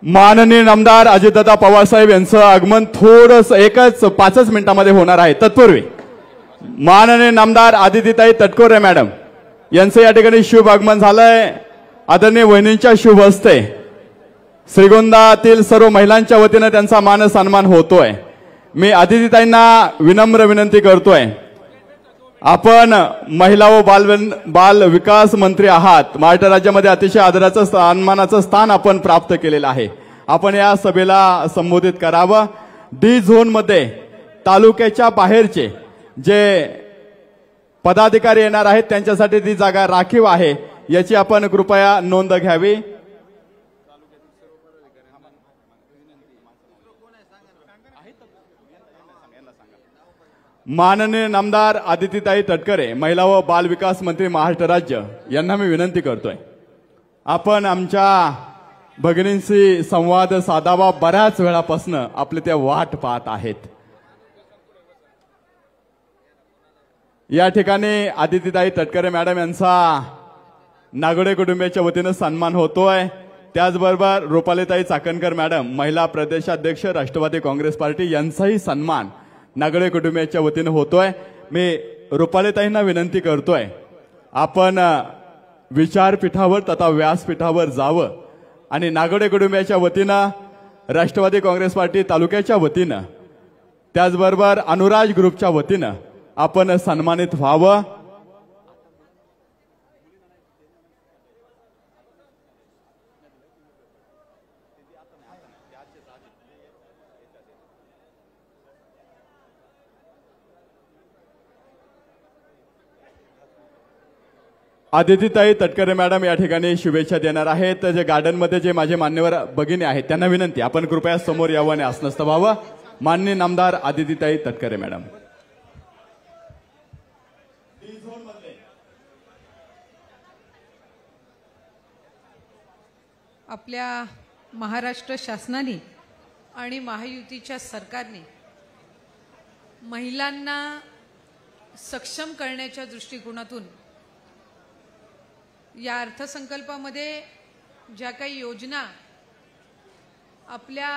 माननीय नामदार अजितदादा पवार साहेब यांचं आगमन थोडंसं एकच 5 मिनिटांमध्ये होणार आहे। तत्पूर्वी माननीय नामदार आदितीताई तटकोरे मॅडम यांचं या ठिकाणी शुभ आगमन झालंय। आदरणीय वहिनींच्या शुभ हस्ते श्रीगोंदातील सर्व महिलांच्या वतीने त्यांचा मान सन्मान होतोय। मी आदितीताईंना विनम्र विनंती करतोय, आपण महिला व बाल विकास मंत्री आहात। महाराष्ट्र राज्यामध्ये अतिशय आदराचं सन्मानाचं स्थान आपण प्राप्त केलेलं आहे। आपण या सभेला संबोधित करावं। डी झोन मध्ये तालुक्याच्या बाहेरचे जे पदाधिकारी येणार आहेत त्यांच्यासाठी ती जागा राखीव आहे, याची आपण कृपया नोंद घ्यावी। माननीय नामदार आदितीताई तटकरे महिला व बाल विकास मंत्री महाराष्ट्र राज्य यांना मी विनंती करतोय, आपण आमच्या भगिनींशी संवाद साधावा। बऱ्याच वेळापासून आपले ते वाट पाहत आहेत। या ठिकाणी आदितीताई तटकरे मॅडम यांचा नागोडे कुटुंबियाच्या वतीने सन्मान होतोय। त्याचबरोबर रुपालीताई चाकणकर मॅडम महिला प्रदेशाध्यक्ष राष्ट्रवादी काँग्रेस पार्टी यांचाही सन्मान नागोडे कुटुंबियाच्या वतीने होतोय। मी रुपालीताईंना विनंती करतोय, आपण विचारपीठावर तथा व्यासपीठावर जावं आणि नागोडे कुटुंबियाच्या वतीने राष्ट्रवादी काँग्रेस पार्टी तालुक्याच्या वतीने त्याचबरोबर अनुराज ग्रुपच्या वतीने आपण सन्मानित व्हावं। आदितीताई तटकरे मॅडम या ठिकाणी शुभेच्छा देणार आहेत। जे गार्डन मध्ये जे माझे मान्यवर भगिनी आहेत त्यांना विनंती, आपण कृपया समोर यावं आणि आसनस्थ व्हावं। माननीय नामदार आदितीताई तटकरे मॅडम। आपल्या महाराष्ट्र शासनाने आणि महायुतीच्या सरकारने महिलांना सक्षम करण्याच्या दृष्टिकोनातून या अर्थसंकल्पामध्ये ज्या काही योजना आपल्या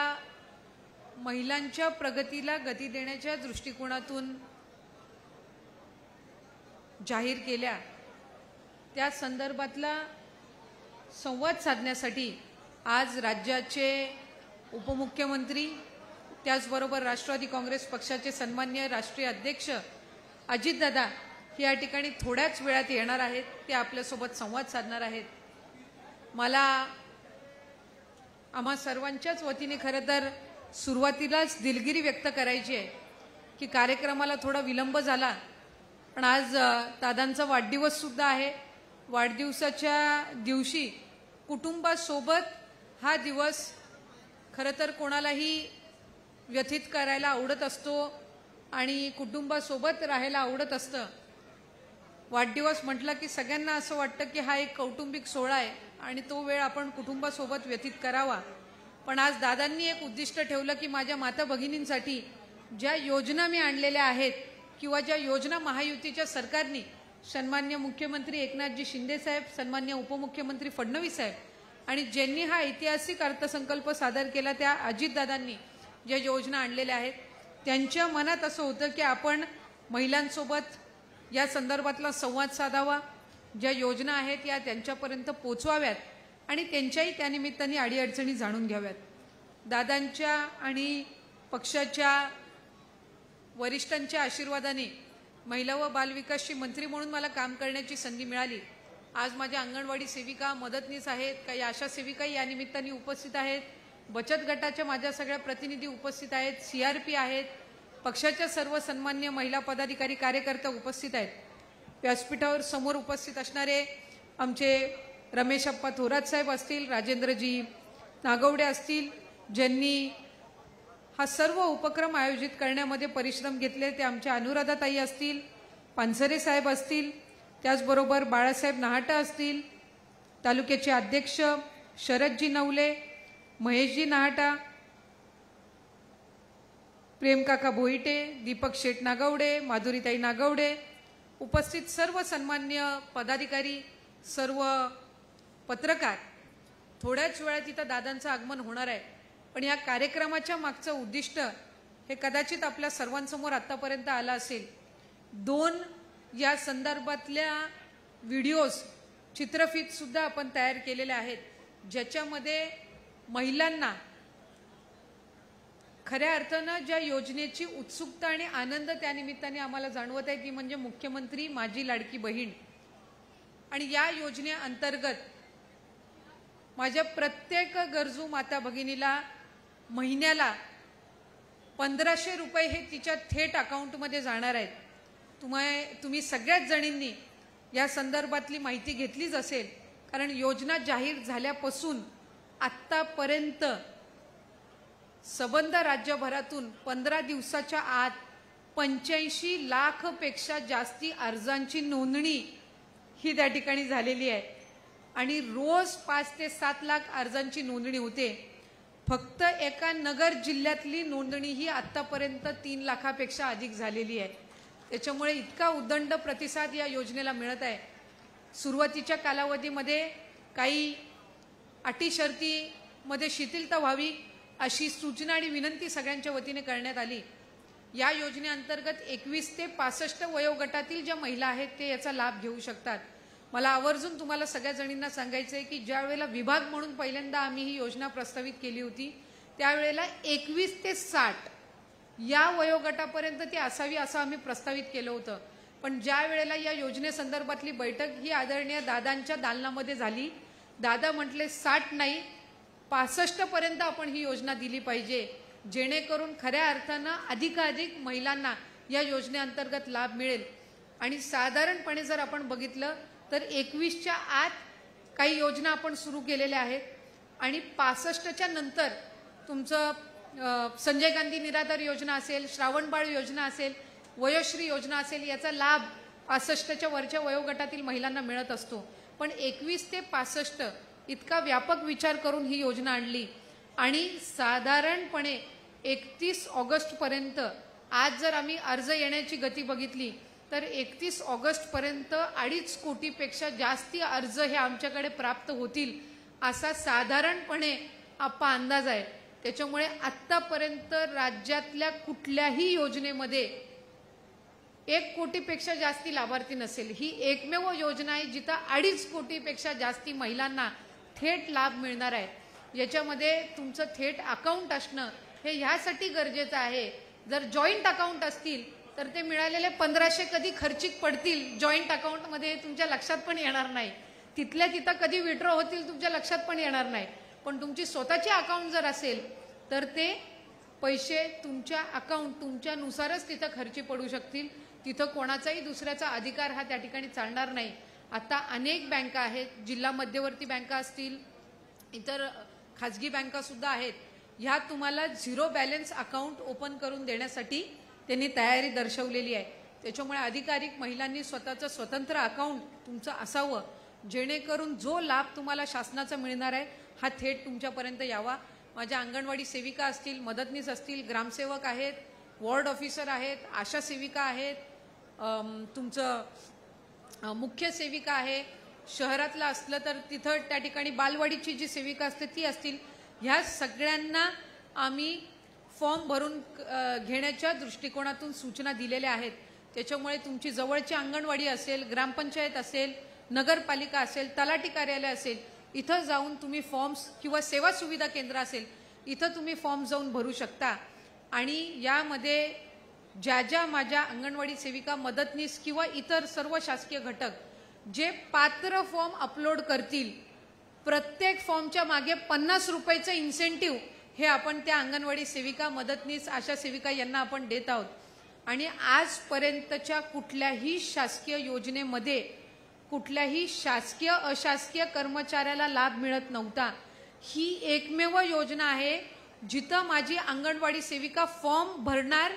महिलांच्या प्रगतीला गती देण्याच्या दृष्टिकोनातून जाहीर केल्या, त्या संदर्भातला संवाद साधण्यासाठी आज राज्याचे उपमुख्यमंत्री त्याचबरोबर राष्ट्रवादी काँग्रेस पक्षाचे सन्माननीय राष्ट्रीय अध्यक्ष अजितदादा या ठिकाणी थोड्याच वेळात येणार आहेत। ते आपल्यासोबत संवाद साधणार आहेत। मला आम्हा सर्वांच्याच वतीने खरं तर सुरुवातीलाच दिलगिरी व्यक्त करायची आहे की कार्यक्रमाला थोडा विलंब झाला, पण आज दादांचा वाढदिवस सुद्धा आहे। वाढदिवसाच्या दिवशी कुटुंबासोबत हा दिवस खरं तर कोणालाही व्यथित करायला आवडत असतो आणि कुटुंबासोबत राहायला आवडत असतं। वाढदिवस म्हटलं की सगळ्यांना असं वाटतं की हा एक कौटुंबिक सोहळा आहे आणि तो वेळ आपण कुटुंबासोबत व्यतीत करावा। पण आज दादांनी एक उद्दिष्ट ठेवलं की माझ्या माता भगिनींसाठी ज्या योजना मी आणलेल्या आहेत किंवा ज्या योजना महायुतीच्या सरकारने सन्मान्य मुख्यमंत्री एकनाथजी शिंदे साहेब, सन्मान्य उपमुख्यमंत्री फडणवीस साहेब आणि ज्यांनी हा ऐतिहासिक अर्थसंकल्प सादर केला त्या अजितदादांनी ज्या योजना आणलेल्या आहेत, त्यांच्या मनात असं होतं की आपण महिलांसोबत या संदर्भातला संवाद साधावा, ज्या योजना आहेत या त्यांच्यापर्यंत पोहोचवाव्यात आणि त्यांच्याही त्यानिमित्ताने अडीअडचणी जाणून घ्याव्यात। दादांच्या आणि पक्षाच्या वरिष्ठांच्या आशीर्वादाने महिला व बालविकासची मंत्री म्हणून मला काम करण्याची संधी मिळाली। आज माझ्या अंगणवाडी सेविका मदतनीस आहेत, काही आशा सेविकाही या निमित्ताने उपस्थित आहेत, बचत गटाच्या माझ्या सगळ्या प्रतिनिधी उपस्थित आहेत, CRP आहेत, पक्षाच्या सर्व सन्मान्य महिला पदाधिकारी कार्यकर्ते उपस्थित आहेत। व्यासपीठावर समोर उपस्थित असणारे आमचे रमेश अप्पा थोरात साहेब असतील, राजेंद्रजी नागवडे असतील, ज्यांनी हा सर्व उपक्रम आयोजित करण्यामध्ये परिश्रम घेतले, ते आमच्या अनुराधाताई असतील, पानसरे साहेब असतील, त्याचबरोबर बाळासाहेब नाहाटा असतील, तालुक्याचे अध्यक्ष शरदजी नवले, महेशजी नाहाटा, प्रेमकाका भोईटे, दीपक शेठ नागवडे, माधुरीताई नागवडे, उपस्थित सर्व सन्मान्य पदाधिकारी, सर्व पत्रकार, थोड्याच वेळात इथं दादांचं आगमन होणार आहे, पण या कार्यक्रमाच्या मागचं उद्दिष्ट हे कदाचित आपल्या सर्वांसमोर आतापर्यंत आलं असेल. 2 या संदर्भातल्या व्हिडिओज, चित्रफित सुद्धा आपण तयार केलेल्या आहेत, ज्याच्यामध्ये महिलांना खऱ्या अर्थानं ज्या योजनेची उत्सुकता आणि आनंद त्या निमित्ताने आम्हाला जाणवत आहे ती म्हणजे मुख्यमंत्री माझी लाडकी बहीण. आणि या योजनेअंतर्गत माझ्या प्रत्येक गरजू माता भगिनीला महिन्याला 1500 रुपये हे तिच्या थेट अकाउंटमध्ये जाणार आहेत. तुम्ही सगळ्याच जणींनी या संदर्भातली माहिती घेतलीच असेल, कारण योजना जाहीर झाल्यापासून आत्तापर्यंत सबंध राज्यभरातून 15 दिवसाच्या आत 85 लाखपेक्षा जास्ती अर्जांची नोंदणी ही त्या ठिकाणी झालेली आहे. आणि रोज 5 ते 7 लाख अर्जांची नोंदणी होते. फक्त एका नगर जिल्ह्यातली नोंदणी ही आत्तापर्यंत 3 लाखापेक्षा अधिक झालेली आहे. त्याच्यामुळे इतका उदंड प्रतिसाद या योजनेला मिळत आहे. सुरुवातीच्या कालावधीमध्ये काही अटी शर्तीमध्ये शिथिलता व्हावी अशी सूचना आणि विनंती सगळ्यांच्या वतीने करण्यात आली. या योजनेअंतर्गत 21 ते 65 वयोगटातील ज्या महिला आहेत ते याचा लाभ घेऊ शकतात. मला आवर्जून तुम्हाला सगळ्या जणींना सांगायचं आहे की ज्या वेळेला विभाग म्हणून पहिल्यांदा आम्ही ही योजना प्रस्तावित केली होती त्यावेळेला 21 ते 60 या वयोगटापर्यंत ती असावी असं आम्ही प्रस्तावित केलं होतं. पण ज्या वेळेला या योजनेसंदर्भातली बैठक ही आदरणीय दादांच्या दालनामध्ये झाली, दादा म्हटले 60 नाही 65 पर्यंत आपण ही योजना दिली पाहिजे, जेणेकरून खऱ्या अर्थानं अधिकाधिक महिलांना या योजनेअंतर्गत लाभ मिळेल. आणि साधारणपणे जर आपण बघितलं तर 21च्या आत काही योजना आपण सुरू केलेल्या आहेत आणि 65च्या नंतर तुमचं संजय गांधी निराधार योजना असेल, श्रावणबाळ योजना असेल, वयोश्री योजना असेल, याचा लाभ 65च्या वरच्या वयोगटातील महिलांना मिळत असतो. पण 21 ते 65 इतका व्यापक विचार करून ही योजना आणली. आणि साधारणपणे 31 ऑगस्टपर्यंत आज जर आम्ही अर्ज येण्याची गती बघितली तर 31 ऑगस्टपर्यंत 2.5 कोटीपेक्षा जास्ती अर्ज हे आमच्याकडे प्राप्त होतील असा साधारणपणे आपला अंदाज आहे. त्याच्यामुळे आत्तापर्यंत राज्यातल्या कुठल्याही योजनेमध्ये 1 कोटीपेक्षा जास्ती लाभार्थी नसेल. ही एकमेव योजना आहे जिथं 2.5 कोटीपेक्षा जास्ती महिलांना थेट लाभ मिळणार आहे. याच्यामध्ये तुमचं थेट अकाउंट असणं हे ह्यासाठी गरजेचं आहे. जर जॉईंट अकाउंट असतील तर ते मिळालेले 1500 कधी खर्चिक पडतील जॉईंट अकाउंटमध्ये तुमच्या लक्षात पण येणार नाही. तिथल्या तिथं कधी विड्रॉ होतील तुमच्या लक्षात पण येणार नाही. पण तुमची स्वतःची अकाउंट जर असेल तर ते पैसे तुमच्या अकाउंट तुमच्यानुसारच तिथं खर्ची पडू शकतील. तिथं कोणाचाही दुसऱ्याचा अधिकार हा त्या ठिकाणी चालणार नाही. आता अनेक बँका आहेत, जिल्हा मध्यवर्ती बँका असतील, इतर खाजगी बँका सुद्धा आहेत. ह्या तुम्हाला 0 बॅलन्स अकाउंट ओपन करून देण्यासाठी त्यांनी तयारी दर्शवलेली आहे. त्याच्यामुळे अधिकाधिक महिलांनी स्वतःचं स्वतंत्र अकाउंट तुमचं असावं, जेणेकरून जो लाभ तुम्हाला शासनाचा मिळणार आहे हा थेट तुमच्यापर्यंत यावा. माझ्या अंगणवाडी सेविका असतील, मदतनीस असतील, ग्रामसेवक आहेत, वॉर्ड ऑफिसर आहेत, आशा सेविका आहेत, तुमचं मुख्य सेविका आहे, शहरातलं असलं तर तिथं त्या ठिकाणी बालवाडीची जी सेविका असते ती असतील, ह्या सगळ्यांना आम्ही फॉर्म भरून घेण्याच्या दृष्टिकोनातून सूचना दिलेल्या आहेत. त्याच्यामुळे तुमची जवळची अंगणवाडी असेल, ग्रामपंचायत असेल, नगरपालिका असेल, तलाठी कार्यालय असेल, इथं जाऊन तुम्ही फॉर्म्स किंवा सेवा सुविधा केंद्र असेल इथं तुम्ही फॉर्म जाऊन भरू शकता. आणि यामध्ये ज्या ज्या माझ्या अंगणवाडी सेविका, मदतनीस किंवा इतर सर्व शासकीय घटक जे पात्र फॉर्म अपलोड करतील, प्रत्येक फॉर्मच्या मागे 50 रुपयाचं इन्सेंटिव्ह हे आपण त्या अंगणवाडी सेविका, मदतनीस, आशा सेविका यांना आपण देत आहोत. आणि आजपर्यंतच्या कुठल्याही शासकीय योजनेमध्ये कुठल्याही शासकीय अशासकीय कर्मचाऱ्याला लाभ मिळत नव्हता. ही एकमेव योजना आहे जिथं माझी अंगणवाडी सेविका फॉर्म भरणार,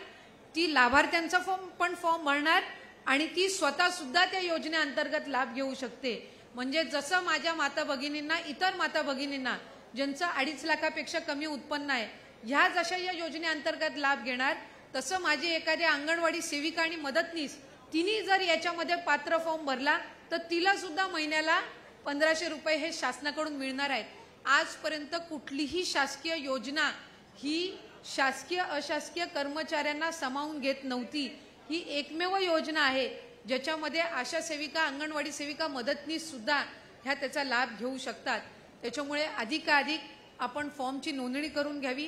ती लाभार्थ्यांचा फॉर्म भरणार आणि ती स्वतः सुद्धा त्या योजनेअंतर्गत लाभ घेऊ शकते. म्हणजे जसं माझ्या माता भगिनींना, इतर माता भगिनींना ज्यांचं 2.5 लाखापेक्षा कमी उत्पन्न आहे, ह्या जशा या योजनेअंतर्गत लाभ घेणार, तसं माझी एखाद्या अंगणवाडी सेविका आणि मदतनीस तिने जर याच्यामध्ये पात्र फॉर्म भरला तर तिला सुद्धा महिन्याला 1500 रुपये हे शासनाकडून मिळणार आहेत. आजपर्यंत कुठलीही शासकीय योजना ही शासकीय अशासकीय कर्मचाऱ्यांना सामावून घेत नव्हती. ही एकमेव योजना आहे ज्याच्यामध्ये आशा सेविका, अंगणवाडी सेविका, मदतनीस सुद्धा ह्या त्याचा लाभ घेऊ शकतात. त्याच्यामुळे अधिकाधिक आपण फॉर्मची नोंदणी करून घ्यावी.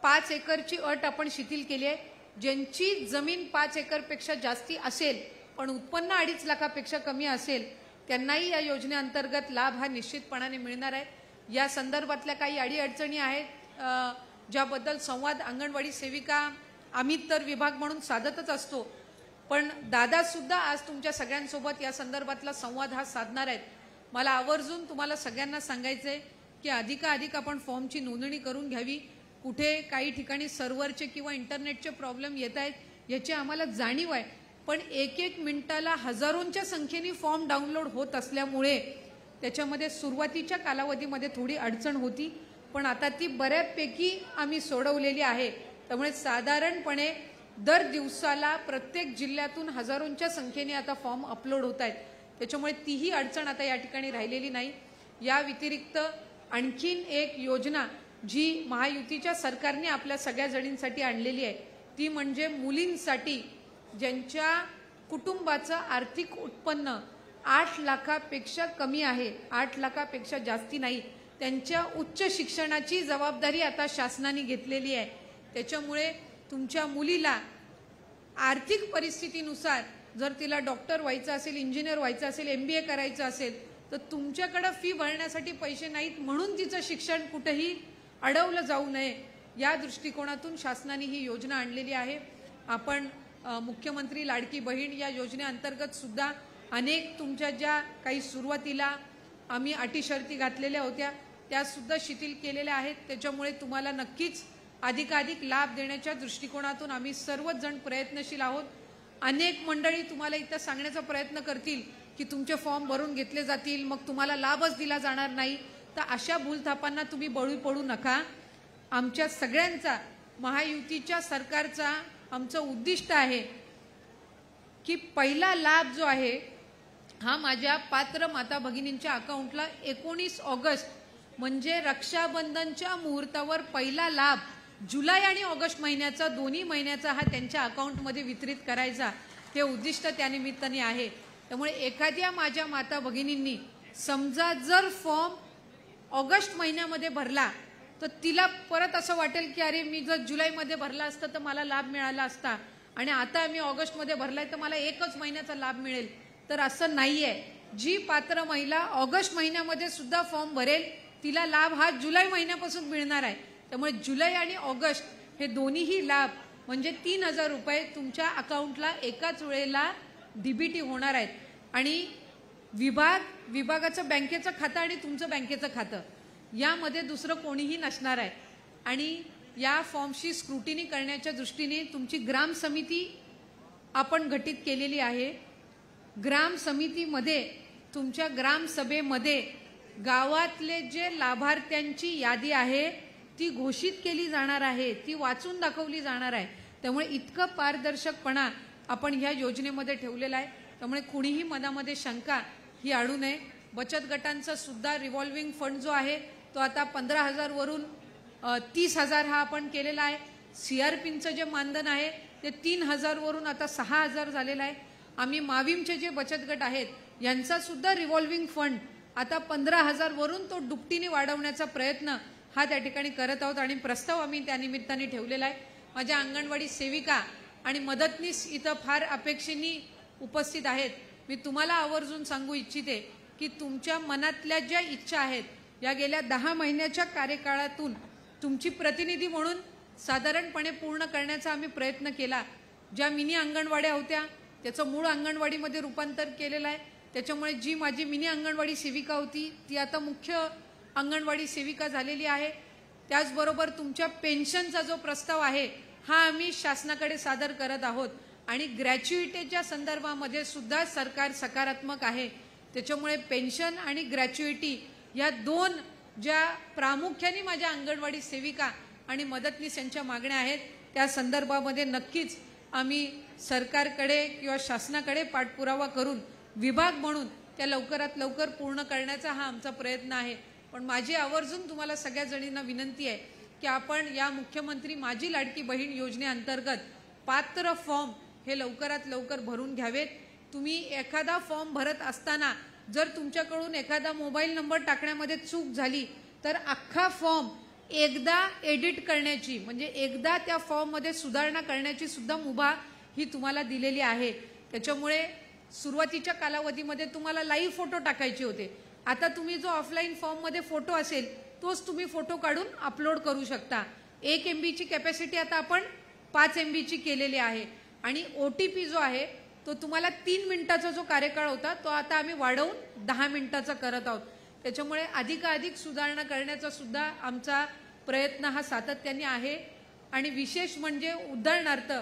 5 एकरची अट आपण शिथिल केली आहे. ज्यांची जमीन 5 एकरपेक्षा जास्ती असेल पण उत्पन्न 2.5 लाखापेक्षा कमी असेल त्यांनाही या योजनेअंतर्गत लाभ हा निश्चितपणाने मिळणार आहे. या संदर्भातल्या काही अडीअडचणी आहेत ज्याबद्दल संवाद अंगणवाडी सेविका आम्ही तर विभाग म्हणून साधतच असतो, पण दादा सुद्धा आज तुमच्या सगळ्यांसोबत या संदर्भातला संवाद हा साधणार आहेत. मला आवर्जून तुम्हाला सगळ्यांना सांगायचंय की अधिकाधिक आपण फॉर्मची नोंदणी करून घ्यावी. कुठे काही ठिकाणी सर्व्हरचे किंवा इंटरनेटचे प्रॉब्लेम येत आहेत याची आम्हाला जाणीव आहे, पण 1 मिनिटाला हजारोंच्या संख्येने फॉर्म डाउनलोड होत असल्यामुळे त्याच्यामध्ये सुरुवातीच्या कालावधीमध्ये थोडी अडचण होती, पण आता ती बऱ्यापैकी आम्ही सोडवलेली आहे. त्यामुळे साधारणपणे दर दिवसाला प्रत्येक जिल्ह्यातून हजारोंच्या संख्येने आता फॉर्म अपलोड होत आहेत. त्याच्यामुळे तीही अडचण आता या ठिकाणी राहिलेली नाही. या व्यतिरिक्त आणखीन एक योजना जी महायुतीच्या सरकारने आपल्या सगळ्या जणींसाठी आणलेली आहे ती म्हणजे मुलींसाठी ज्यांच्या कुटुंबाचं आर्थिक उत्पन्न 8 लाखापेक्षा कमी आहे, 8 लाखापेक्षा जास्ती नाही, त्यांच्या उच्च शिक्षणाची जबाबदारी आता शासनाने घेतलेली आहे. त्याच्यामुळे तुमच्या मुलीला आर्थिक परिस्थितीनुसार जर तिला डॉक्टर व्हायचं असेल, इंजिनियर व्हायचं असेल, MBA करायचं असेल तर तुमच्याकडे फी भरण्यासाठी पैसे नाहीत म्हणून तिचं शिक्षण कुठेही अडवलं जाऊ नये या दृष्टिकोनातून शासनाने ही योजना आणलेली आहे. आपण मुख्यमंत्री लाडकी बहीण या योजनेअंतर्गत सुद्धा अनेक तुमच्या ज्या काही सुरुवातीला आम्ही अटी शर्ती घातलेल्या होत्या त्या सुद्धा शिथिल केलेल्या आहेत. त्याच्यामुळे तुम्हाला नक्कीच अधिकाधिक लाभ देण्याच्या दृष्टिकोनातून आम्ही सर्वच जण प्रयत्नशील आहोत. अनेक मंडळी तुम्हाला इथं सांगण्याचा प्रयत्न करतील की तुमचे फॉर्म भरून घेतले जातील मग तुम्हाला लाभच दिला जाणार नाही, तर अशा भूलथापांना तुम्ही बळी पडू नका. आमच्या सगळ्यांचा महायुतीच्या सरकारचा आमचं उद्दिष्ट आहे की पहिला लाभ जो आहे हा माझ्या पात्र माता भगिनींच्या अकाउंटला 19 ऑगस्ट म्हणजे रक्षाबंधनच्या मुहूर्तावर पहिला लाभ जुलै आणि ऑगस्ट महिन्याचा दोन्ही महिन्याचा हा त्यांच्या अकाउंटमध्ये वितरित करायचा हे उद्दिष्ट त्यानिमित्ताने आहे. त्यामुळे एखाद्या माझ्या माता भगिनींनी समजा जर फॉर्म ऑगस्ट महिन्यामध्ये भरला तर तिला परत असं वाटेल की अरे मी जर जुलैमध्ये भरला असता तर मला लाभ मिळाला असता आणि आता मी ऑगस्टमध्ये भरलाय तर मला 1च महिन्याचा लाभ मिळेल, तर असं नाहीये. जी पात्र महिला ऑगस्ट महिन्यामध्ये सुद्धा फॉर्म भरेल तिला लाभ हा जुलै महिन्यापासून मिळणार आहे. त्यामुळे जुलै आणि ऑगस्ट हे दोन्हीही लाभ म्हणजे 3000 रुपये तुमच्या अकाउंटला एकाच वेळेला डीबीटी होणार आहेत. आणि विभागाचं बँकेचं खातं आणि तुमचं बँकेचं खातं यामध्ये दुसरं कोणीही नसणार आहे. आणि या फॉर्मची स्क्रुटिनी करण्याच्या दृष्टीने तुमची ग्राम समिती आपण घटित केलेली आहे. ग्राम समितीमध्ये तुमच्या ग्रामसभेमध्ये गावातले जे लाभार्थ्यांची यादी आहे ती घोषित केली जाणार आहे, ती वाचून दाखवली जाणार आहे. त्यामुळे इतकं पारदर्शकपणा आपण ह्या योजनेमध्ये ठेवलेला आहे. त्यामुळे कुणीही मनामध्ये शंका ही आणू नये. बचत गटांचा सुद्धा रिव्हॉल्विंग फंड जो आहे तो आता 15,000 वरून 30,000 हा आपण केलेला आहे. CRPचं जे मानधन आहे ते 3,000 वरून आता 6,000 झालेलं आहे. आम्ही माविमचे जे बचत गट आहेत यांचा सुद्धा रिव्हॉल्विंग फंड आता 15,000 वरून तो दुपटीने वाढवण्याचा प्रयत्न हा त्या ठिकाणी करत आहोत आणि प्रस्ताव आम्ही त्यानिमित्ताने ठेवलेला आहे. माझ्या अंगणवाडी सेविका आणि मदतनीस इथं फार अपेक्षेने उपस्थित आहेत. मी तुम्हाला आवर्जून सांगू इच्छिते की तुमच्या मनातल्या ज्या इच्छा आहेत या गेल्या 10 महिन्याच्या कार्यकाळातून तुमची प्रतिनिधी म्हणून साधारणपणे पूर्ण करण्याचा आम्ही प्रयत्न केला. ज्या मिनी अंगणवाड्या होत्या त्याचं मूळ अंगणवाडीमध्ये रूपांतर केलेलं आहे. त्याच्यामुळे जी माझी मिनी अंगणवाडी सेविका होती ती आता मुख्य अंगणवाडी सेविका झालेली आहे. त्याचबरोबर तुमच्या पेन्शनचा जो प्रस्ताव आहे हा आम्ही शासनाकडे सादर करत आहोत आणि ग्रॅच्युइटीच्या संदर्भामध्ये सुद्धा सरकार सकारात्मक आहे. त्याच्यामुळे पेन्शन आणि ग्रॅच्युइटी या दोन ज्या प्रामुख्याने माझ्या अंगणवाडी सेविका आणि मदतनीस यांच्या मागण्या आहेत त्या संदर्भामध्ये नक्कीच आम्ही सरकारकडे किंवा शासनाकडे पाठपुरावा करून विभाग म्हणून त्या लवकरात लवकर पूर्ण करण्याचा हा आमचा प्रयत्न आहे. पण माझी आवर्जून तुम्हाला सगळ्या जणींना विनंती आहे की आपण या मुख्यमंत्री माझी लाडकी बहीण योजनेअंतर्गत पात्र फॉर्म हे लवकरात लवकर भरून घ्यावेत. तुम्ही एखादा फॉर्म भरत असताना जर तुमच्याकडून एखादा मोबाईल नंबर टाकण्यामध्ये चूक झाली तर अख्खा फॉर्म एकदा एडिट करण्याची म्हणजे एकदा त्या फॉर्ममध्ये सुधारणा करण्याची सुद्धा मुभा ही तुम्हाला दिलेली आहे. त्याच्यामुळे सुरुवातीच्या कालावधीमध्ये तुम्हाला लाईव्ह फोटो टाकायचे होते. आता तुम्ही जो ऑफलाईन फॉर्ममध्ये फोटो असेल तोच तुम्ही फोटो काढून अपलोड करू शकता. 1 MB ची कॅपॅसिटी आता आपण 5 MB ची केलेली आहे. आणि OTP जो आहे तो तुम्हाला 3 मिनिटाचा जो कार्यकाळ होता तो आता आम्ही वाढवून 10 मिनिटाचा करत आहोत. त्याच्यामुळे अधिकाधिक सुधारणा करण्याचा सुद्धा आमचा प्रयत्न हा सातत्याने आहे. आणि विशेष म्हणजे उदाहरणार्थ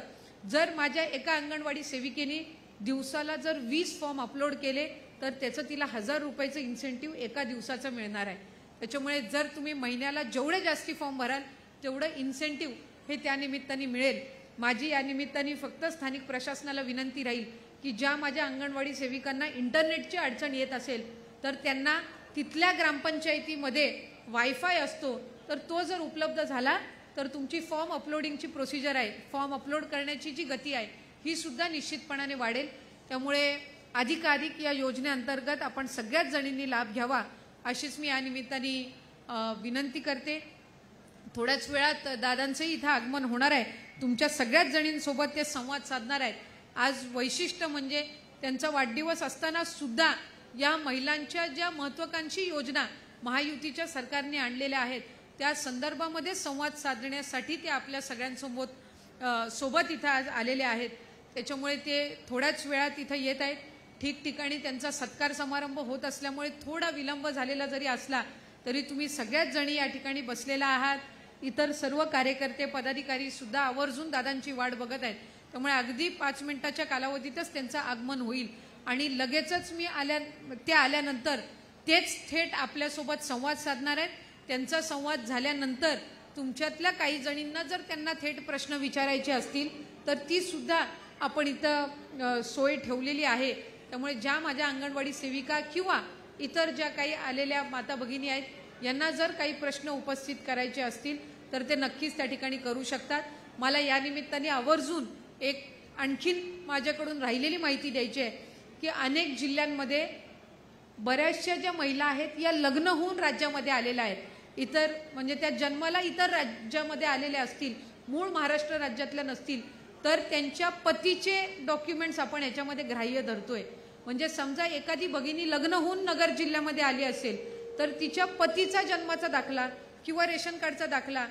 जर माझ्या एका अंगणवाडी सेविकेने दिवसाला जर 20 फॉर्म अपलोड केले तर त्याचं तिला 1000 रुपयाचं इन्सेंटिव्ह एका दिवसाचं मिळणार आहे. त्याच्यामुळे जर तुम्ही महिन्याला जेवढे जास्ती फॉर्म भराल तेवढं इन्सेंटिव्ह हे त्या निमित्ताने मिळेल. माझी या निमित्ताने फक्त स्थानिक प्रशासनाला विनंती राहील की ज्या माझ्या अंगणवाडी सेविकांना इंटरनेटची अडचण येत असेल तर त्यांना तिथल्या ग्रामपंचायतीमध्ये वायफाय असतो तर तो जर उपलब्ध झाला तर तुमची फॉर्म अपलोडिंगची प्रोसिजर आहे, फॉर्म अपलोड करण्याची जी गती आहे ही सुद्धा निश्चितपणाने वाढेल. त्यामुळे अधिकाधिक या योजनेअंतर्गत आपण सगळ्याच जणींनी लाभ घ्यावा अशीच मी या निमित्ताने विनंती करते. थोड्याच वेळात दादांचंही इथं आगमन होणार आहे. तुमच्या सगळ्याच जणींसोबत ते संवाद साधणार आहेत. आज वैशिष्ट्य म्हणजे त्यांचा वाढदिवस असताना सुद्धा या महिलांच्या ज्या महत्त्वाकांक्षी योजना महायुतीच्या सरकारने आणलेल्या आहेत त्या संदर्भामध्ये संवाद साधण्यासाठी ते आपल्या सगळ्यांसोबत इथं आज आलेले आहेत. त्याच्यामुळे ते थोड्याच वेळात इथं येत आहेत. ठिकठिकाणी त्यांचा सत्कार समारंभ होत असल्यामुळे थोडा विलंब झालेला जरी असला तरी तुम्ही सगळ्याच जणी या ठिकाणी बसलेला आहात. इतर सर्व कार्यकर्ते पदाधिकारी सुद्धा आवर्जून दादांची वाट बघत आहेत. त्यामुळे अगदी 5 मिनिटाच्या कालावधीतच त्यांचं आगमन होईल आणि लगेचच ते आल्यानंतर तेच थेट आपल्यासोबत संवाद साधणार आहेत. त्यांचा संवाद झाल्यानंतर तुमच्यातल्या काही जणींना जर त्यांना थेट प्रश्न विचारायचे असतील तर ती सुद्धा आपण इथं सोय ठेवलेली आहे. त्यामुळे ज्या माझ्या अंगणवाडी सेविका किंवा इतर ज्या काही आलेल्या माता भगिनी आहेत यांना जर काही प्रश्न उपस्थित करायचे असतील तर ते नक्कीच त्या ठिकाणी करू शकतात. मला या निमित्ताने आवर्जून एक आणखीन माझ्याकडून राहिलेली माहिती द्यायची आहे की अनेक जिल्ह्यांमध्ये बऱ्याचशा ज्या महिला आहेत या लग्न होऊन राज्यामध्ये आलेल्या आहेत. इतर म्हणजे त्या जन्माला इतर राज्यामध्ये आलेल्या असतील, मूळ महाराष्ट्र राज्यातल्या नसतील तर त्यांच्या पतीचे डॉक्युमेंट्स आपण याच्यामध्ये ग्राह्य धरतोय. म्हणजे समजा एखादी भगिनी लग्न होऊन नगर जिल्ह्यामध्ये आली असेल तर तिच्या पतीचा जन्माचा दाखला किंवा रेशन कार्डचा दाखला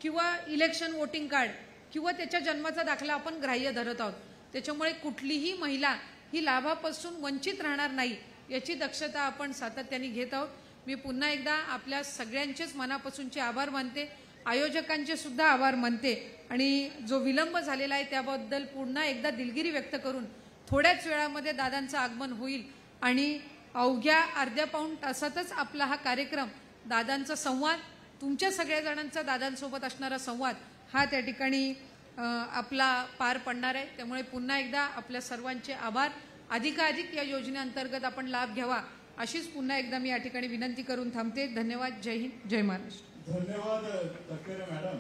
किंवा इलेक्शन वोटिंग कार्ड किंवा त्याच्या जन्माचा दाखला आपण ग्राह्य धरत आहोत. त्याच्यामुळे कुठलीही महिला ही लाभापासून वंचित राहणार नाही याची दक्षता आपण सातत्याने घेत आहोत. मी पुन्हा एकदा आपल्या सगळ्यांचेच मनापासूनचे आभार मानते, आयोजकांचे सुद्धा आभार मानते आणि जो विलंब झालेला आहे त्याबद्दल पुन्हा एकदा दिलगिरी व्यक्त करून थोड्याच वेळामध्ये दादांचं आगमन होईल आणि अवघ्या अर्ध्या पाऊण तासातच आपला हा कार्यक्रम दादांचा संवाद, तुमच्या सगळ्या जणांचा दादांसोबत असणारा संवाद हा त्या ठिकाणी आपला पार पडणार आहे. त्यामुळे पुन्हा एकदा आपल्या सर्वांचे आभार. अधिकाधिक या योजनेअंतर्गत आपण लाभ घ्यावा अशीच पुन्हा एकदा मी या ठिकाणी विनंती करून थांबते. धन्यवाद. जय हिंद, जय महाराष्ट्र. धन्यवाद तटकरे मॅडम.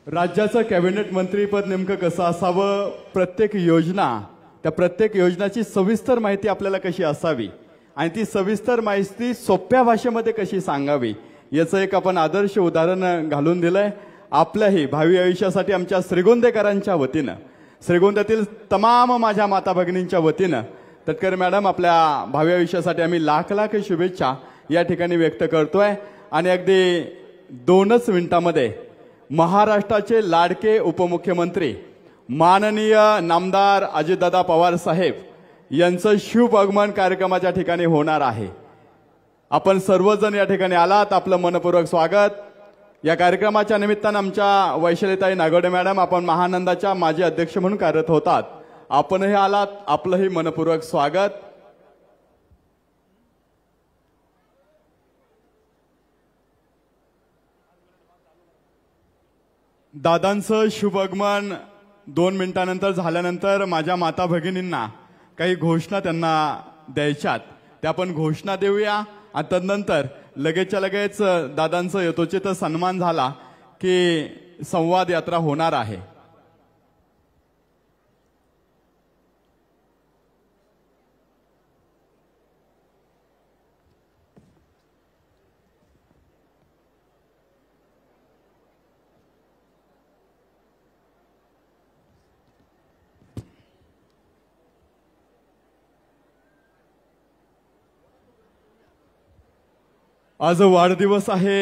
राज्याचं कॅबिनेट मंत्रीपद नेमकं कसं असावं, प्रत्येक योजना त्या प्रत्येक योजनाची सविस्तर माहिती आपल्याला कशी असावी आणि ती सविस्तर माहिती सोप्या भाषेमध्ये कशी सांगावी याचं एक आपण आदर्श उदाहरण घालून दिलंय. आपल्याही भावी आयुष्यासाठी आमच्या श्रीगोंदेकरांच्या वतीनं, श्रीगोंद्यातील तमाम माझ्या माता भगिनींच्या वतीनं तटकरे मॅडम आपल्या भावी आयुष्यासाठी आम्ही लाख लाख शुभेच्छा या ठिकाणी व्यक्त करतोय. आणि अगदी 2च मिनिटांमध्ये महाराष्ट्राचे लाडके उपमुख्यमंत्री माननीय नामदार अजितदादा पवार साहेब यांचं शुभ आगमन कार्यक्रमाच्या ठिकाणी होणार आहे. आपण सर्वजण या ठिकाणी आलात, आपलं मनपूर्वक स्वागत. या कार्यक्रमाच्या निमित्तानं आमच्या वैशालीताई नागवडे मॅडम आपण महानंदाच्या माजी अध्यक्ष म्हणून कार्यरत होतात, आपणही आलात, आपलंही मनपूर्वक स्वागत. दादांचं शुभ आगमन 2 मिनिटांनंतर झाल्यानंतर माझ्या माता भगिनींना काही घोषणा त्यांना द्यायच्यात. त्या आपण घोषणा देऊया आणि तदनंतर लगेचच्या लगेच दादांचा यथोचित सन्मान झाला की संवाद यात्रा होणार आहे। आज वाढदिवस आहे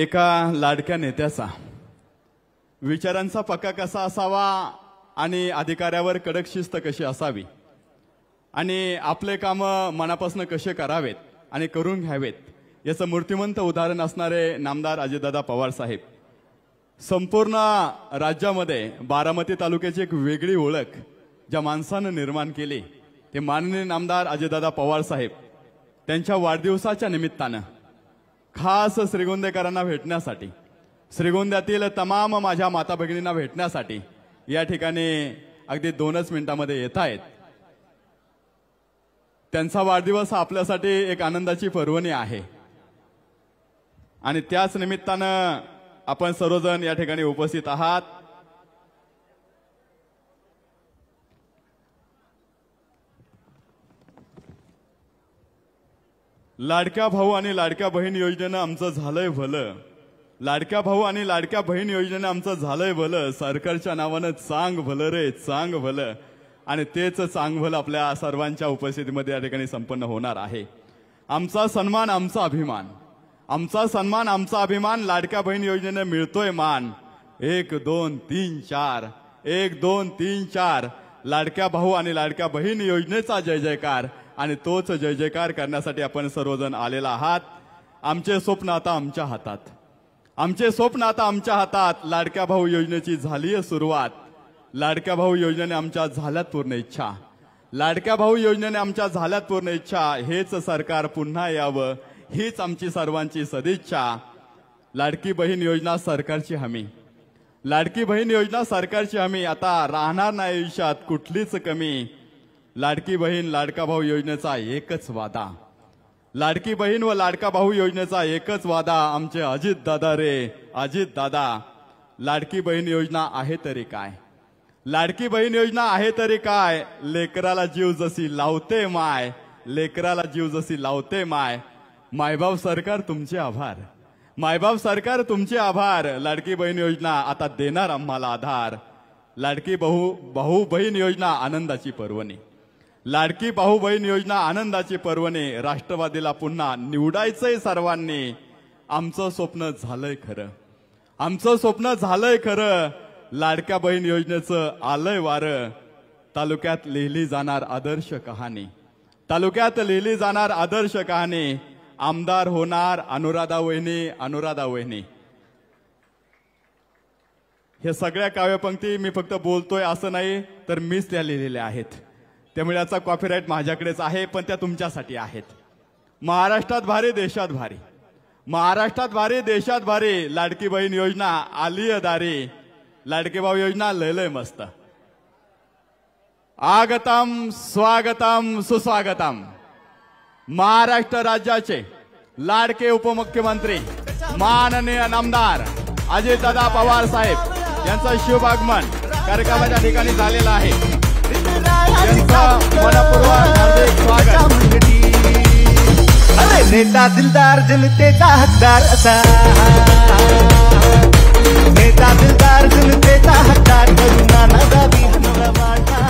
एका लाडक्या नेत्याचा। विचारांचा पक्का कसा असावा आणि अधिकाऱ्यावर कडक शिस्त कशी असावी आणि आपले काम मनापासून कसे करावेत आणि करून घ्यावेत याचं मूर्तिमंत उदाहरण असणारे नामदार अजितदादा पवार साहेब। संपूर्ण राज्यामध्ये बारामती तालुक्याची एक वेगळी ओळख ज्या माणसानं निर्माण केली ते माननीय नामदार अजितदादा पवार साहेब। त्यांच्या वाढदिवसाच्या निमित्तानं खास श्रीगोंदेकरांना भेटण्यासाठी, श्रीगोंद्यातील तमाम माझ्या माता भगिनींना भेटण्यासाठी या ठिकाणी अगदी 2च मिनिटांमध्ये येत आहेत। त्यांचा वाढदिवस आपल्यासाठी एक आनंदाची पर्वणी आहे आणि त्याच निमित्तानं आपण सर्वजण या ठिकाणी उपस्थित आहात। लाडक्या भाऊ आणि लाडक्या बहीण योजनेनं आमचं झालंय भलं, लाडक्या भाऊ आणि लाडक्या बहीण योजनेनं आमचं झालंय भलं, सरकारच्या नावानं चांग भलं रे चांग भलं आणि तेच चांग भलं आपल्या सर्वांच्या उपस्थितीमध्ये या ठिकाणी संपन्न होणार आहे। आमचा सन्मान आमचा अभिमान, आमचा सन्मान आमचा अभिमान, लाडक्या बहीण योजनेनं मिळतोय मान। 1 2 3 4 1 2 3 4 लाडक्या भाऊ आणि लाडक्या बहीण योजनेचा जय जयकार आणि तोच जय जयकार करण्यासाठी आपण सर्वजण आलेला आहात। आमचे स्वप्न आता आमच्या हातात, आमचे स्वप्न आता आमच्या हातात। लाडक्या भाऊ योजनेची झाली सुरुवात, लाडक्या भाऊ योजनेने आमच्या झाल्यात पूर्ण इच्छा, लाडक्या भाऊ योजनेने आमच्या झाल्यात पूर्ण इच्छा। हेच सरकार पुन्हा यावं हीच आमची सर्वांची सदिच्छा। लाडकी बहीण योजना सरकारची हमी, लाडकी बहीण योजना सरकारची हमी, आता राहणार नाही आयुष्यात कुठलीच कमी। लाडकी बहीण लाडका भाऊ योजनेचा एकच वादा, लाडकी बहीण व लाडका भाऊ योजनेचा एकच वादा। आमचे अजित दादा रे अजित दादा। लाडकी बहीण योजना आहे तरी काय, लाडकी बहीण योजना आहे तरी काय, लेकराला जीव जशी लावते माय, लेकराला जीव जशी लावते माय। मायबाप सरकार तुमचे आभार, मायबाप सरकार तुमचे आभार। लाडकी बहीण योजना आता देणार आम्हाला आधार। लाडकी भाऊ बहीण योजना आनंदाची पर्वणी, लाडकी भाऊ बहीण योजना आनंदाची पर्वणी। राष्ट्रवादीला पुन्हा निवडायचंय सर्वांनी, आमचं स्वप्न झालंय खरं, आमचं स्वप्न झालंय खरं। लाडक्या बहीण योजनेचं आलंय वारं, तालुक्यात लिहिली जाणार आदर्श कहाणी, तालुक्यात लिहिली जाणार आदर्श कहाणी। आमदार होणार अनुराधा वहिनी, अनुराधा वहिनी। हे सगळ्या काव्यपंक्ती मी फक्त बोलतोय असं नाही तर मीच त्या लिहिलेल्या आहेत, त्यामुळे याचा कॉपीराइट माझ्याकडेच आहे, पण त्या तुमच्यासाठी आहेत। महाराष्ट्रात भारी देशात भारी, महाराष्ट्रात भारी देशात भारी। लाडकी बहीण योजना आली दारी, लाडकी भाऊ योजना लय मस्त। आगतम स्वागतम सुस्वागतम। महाराष्ट्र राज्याचे लाडके उपमुख्यमंत्री माननीय नामदार अजितदादा पवार साहेब यांचं शुभागमन कार्यक्रमाच्या ठिकाणी झालेलं आहे। त्यांचं मनपूर्वक हार्दिक स्वागत। नेता दिलदार जनतेचा हकदार असा, नेता दिलदार जनतेचा हकदार, करुणा नदावी हनुला वाटा।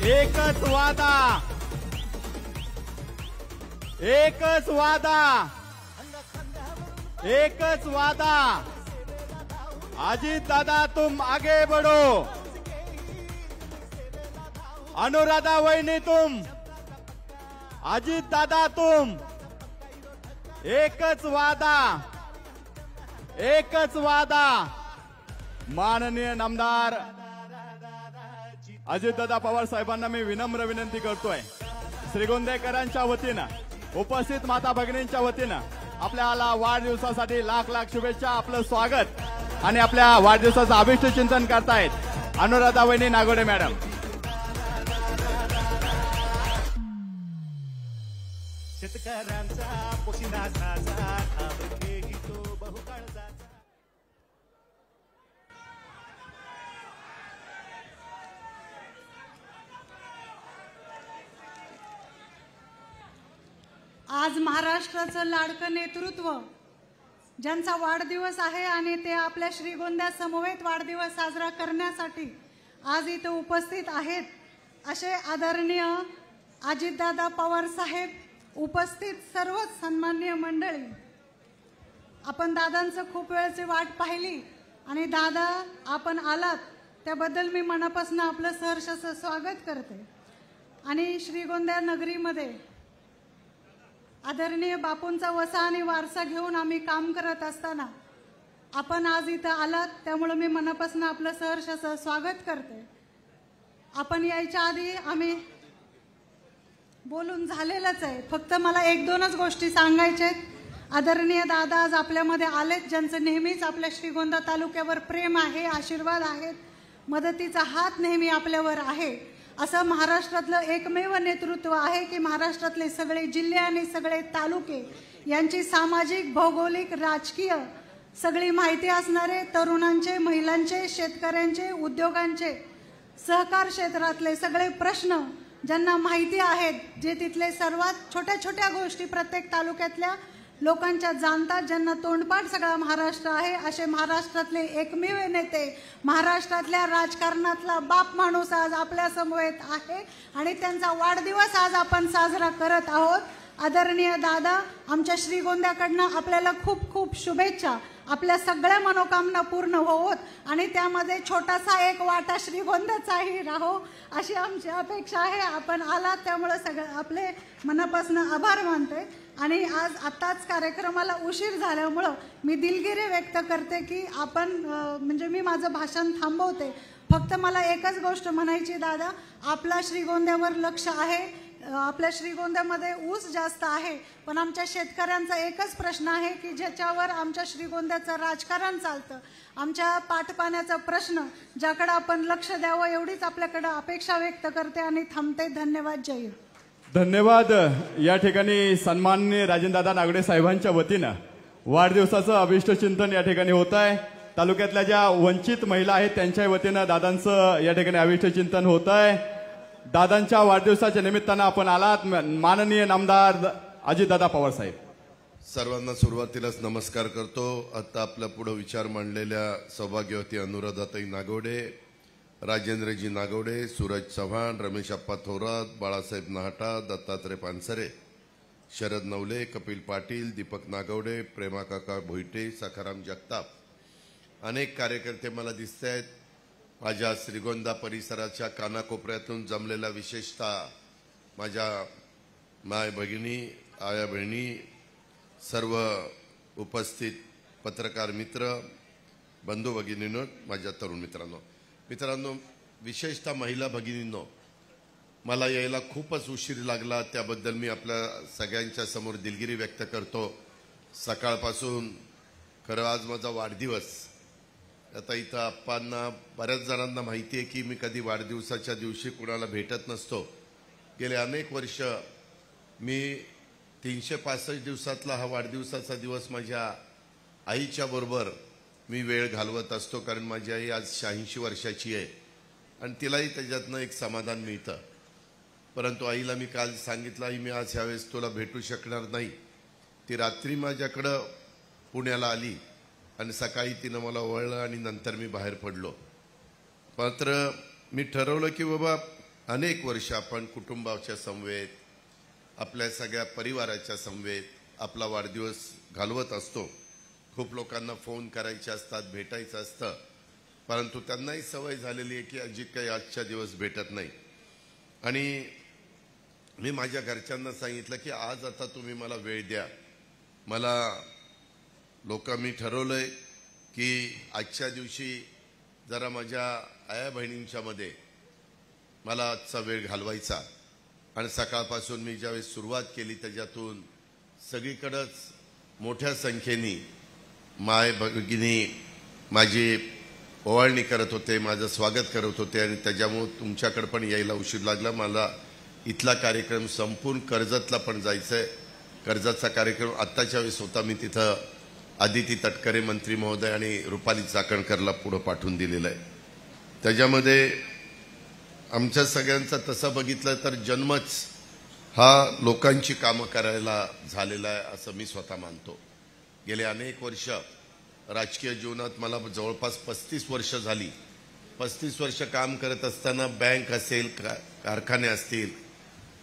एकच वादा, एकच वादा, एकच वादा। अजीत दादा तुम आगे बढ़ो, अनुराधा वहिनी तुम, अजित दादा तुम, एकच वादा, एकच वादा. माननीय नामदार अजितदादा पवार साहेबांना मी विनम्र विनंती करतोय, श्रीगोंदेकरांच्या वतीनं उपस्थित माता भगिनींच्या वतीनं आपल्याला वाढदिवसासाठी लाख लाख शुभेच्छा. आपलं स्वागत आणि आपल्या वाढदिवसाचं अभिष्ट चिंतन करतायत अनुराधा वहिनी नागोडे मॅडम. शेतकऱ्यांचा पोशिंदा झाला घेही तो बहुकाळजाचा. आज महाराष्ट्राचं लाडकं नेतृत्व ज्यांचा वाढदिवस आहे आणि ते आपल्या श्रीगोंद्या समवेत वाढदिवस साजरा करण्यासाठी आज इथे उपस्थित आहेत, असे आदरणीय अजितदादा पवार साहेब, उपस्थित सर्वच सन्माननीय मंडळी. आपण दादांचं खूप वेळची वाट पाहिली आणि दादा आपण आलात त्याबद्दल मी मनापासून आपलं सहर्ष स्वागत करते. आणि श्रीगोंद्या नगरीमध्ये आदरणीय बापूंचा वसा आणि वारसा घेऊन आम्ही काम करत असताना आपण आज इथं आलात त्यामुळे मी मनापासून आपलं सहर्ष स्वागत करते. आपण यायच्या आधी आम्ही बोलून झालेलंच आहे, फक्त मला एक दोनच गोष्टी सांगायच्या आहेत. आदरणीय दादा आज आपल्यामध्ये आलेत, ज्यांचं नेहमीच आपल्या श्रीगोंदा तालुक्यावर प्रेम आहे, आशीर्वाद आहेत, मदतीचा हात नेहमी आपल्यावर आहे. असं महाराष्ट्रातलं एकमेव नेतृत्व आहे की महाराष्ट्रातले सगळे जिल्हे आणि सगळे तालुके यांची सामाजिक, भौगोलिक, राजकीय सगळी माहिती असणारे, तरुणांचे, महिलांचे, शेतकऱ्यांचे, उद्योगांचे, सहकार क्षेत्रातले सगळे प्रश्न ज्यांना माहिती आहेत, जे तिथले सर्वात छोट्या छोट्या गोष्टी प्रत्येक तालुक्यातल्या लोकांच्या जाणतात, ज्यांना तोंडपाठ सगळा महाराष्ट्र आहे, असे महाराष्ट्रातले एकमेव नेते, महाराष्ट्रातल्या राजकारणातला बाप माणूस आज आपल्या समवेत आहे आणि त्यांचा वाढदिवस आज आपण साजरा करत आहोत. आदरणीय दादा, आमच्या श्रीगोंद्याकडनं आपल्याला खूप खूप शुभेच्छा. आपल्या सगळ्या मनोकामना पूर्ण होवोत आणि त्यामध्ये छोटासा एक वाटा श्रीगोंद्याचाही राहो अशी आमची अपेक्षा आहे. आपण आलात त्यामुळे सगळं आपले मनापासून आभार मानते. आणि आज आत्ताच कार्यक्रमाला उशीर झाल्यामुळं मी दिलगिरी व्यक्त करते की आपण म्हणजे मी माझं भाषण थांबवते. फक्त मला एकच गोष्ट म्हणायची, दादा आपला श्रीगोंद्यावर लक्ष आहे, आपल्या श्रीगोंद्यामध्ये ऊस जास्त आहे, पण आमच्या शेतकऱ्यांचा एकच प्रश्न आहे की ज्याच्यावर आमच्या श्रीगोंद्याचं राजकारण चालतं, आमच्या पाटपाण्याचा प्रश्न, ज्याकडे आपण लक्ष द्यावं एवढीच आपल्याकडे अपेक्षा व्यक्त करते आणि थांबते. धन्यवाद. जय हिंद. धन्यवाद. या ठिकाणी सन्माननीय राजेंद्रदादा नागडे साहेबांच्या वतीनं वाढदिवसाचं अभिष्ट चिंतन या ठिकाणी होत आहे. तालुक्यातल्या ज्या वंचित महिला आहेत त्यांच्या वतीनं दादांचं या ठिकाणी अभिष्ट चिंतन होत आहे. दादांच्या वाढदिवसाच्या निमित्तानं आपण आलात. माननीय नामदार अजितदादा पवार साहेब. सर्वांना सुरुवातीलाच नमस्कार करतो. आता आपल्या पुढे विचार मांडलेल्या सौभाग्यवती अनुराधाताई नागवडे, राजेंद्रजी नागवडे, सूरज चव्हाण, रमेश अप्पा थोरात, बाळासाहेब नाहटा, दत्तात्रय पानसरे, शरद नवले, कपिल पाटील, दीपक नागवडे, प्रेमा काका भोईटे, सखाराम जगताप, अनेक कार्यकर्ते मला दिसत आहेत. माझ्या श्रीगोंदा परिसराच्या कानाकोपऱ्यातून जमलेल्या विशेषतः माझ्या माय भगिनी, आया बहिणी, सर्व उपस्थित पत्रकार मित्र, बंधू भगिनींनो, माझ्या तरुण मित्रांनो, विशेषतः महिला भगिनींनो, मला यायला खूपच उशीर लागला, त्याबद्दल मी आपल्या सगळ्यांच्या समोर दिलगिरी व्यक्त करतो. सकाळपासून खरं आज माझा वाढदिवस. आता इथं आप्पांना बऱ्याच जणांना माहिती आहे की मी कधी वाढदिवसाच्या दिवशी कुणाला भेटत नसतो. गेले अनेक वर्ष मी 365 दिवसातला हा वाढदिवसाचा दिवस माझ्या आईच्या बरोबर मी वेळ घालवत असतो, कारण माझी आई आज 86 वर्षाची आहे आणि तिलाही त्याच्यातनं एक समाधान मिळतं. परंतु आईला मी काल सांगितलं, आई मी आज ह्यावेळेस तुला भेटू शकणार नाही. ती रात्री माझ्याकडं पुण्याला आली आणि सकाळी तिनं मला वळलं आणि नंतर मी बाहेर पडलो. मात्र मी ठरवलं की बाबा अनेक वर्ष आपण कुटुंबाच्या समवेत, आपल्या सगळ्या परिवाराच्या समवेत आपला वाढदिवस घालवत असतो खूप लोकांना फोन करायचे असतात, भेटायचं असतं, परंतु त्यांनाही सवय झालेली आहे की अजित काही आजच्या दिवस भेटत नाही. आणि मी माझ्या घरच्यांना सांगितलं की आज आता तुम्ही मला वेळ द्या. मी ठरवलंय की आजच्या दिवशी जरा माझ्या आया बहिणींच्या मध्ये मला आजचा वेळ घालवायचा. आणि सकाळपासून मी ज्यावेळेस सुरुवात केली त्याच्यातून सगळीकडेच मोठ्या संख्येने माय भगिनी माझी ओवाळणी करत होते, माझं स्वागत करत होते. आणि त्याच्यामुळे तुमच्याकडे पण यायला उशीर लागला. मला इथला कार्यक्रम संपूर्ण कर्जतला पण जायचंय. कर्जतचा कार्यक्रम आत्ताच्या वेळेस होता, मी तिथं आदिती तटकरे मंत्री महोदय आणि रुपाली चाकणकरला पुढे पाठवून दिलेलं आहे. त्याच्यामध्ये आमच्या सगळ्यांचा तसं बघितलं तर जन्मच हा लोकांची कामं करायला झालेला आहे असं मी स्वतः मानतो. गेले अनेक वर्ष राजकीय जीवनात मला जवळपास 35 वर्ष झाली. 35 वर्ष काम करत असताना बँक असेल, कारखाने असतील,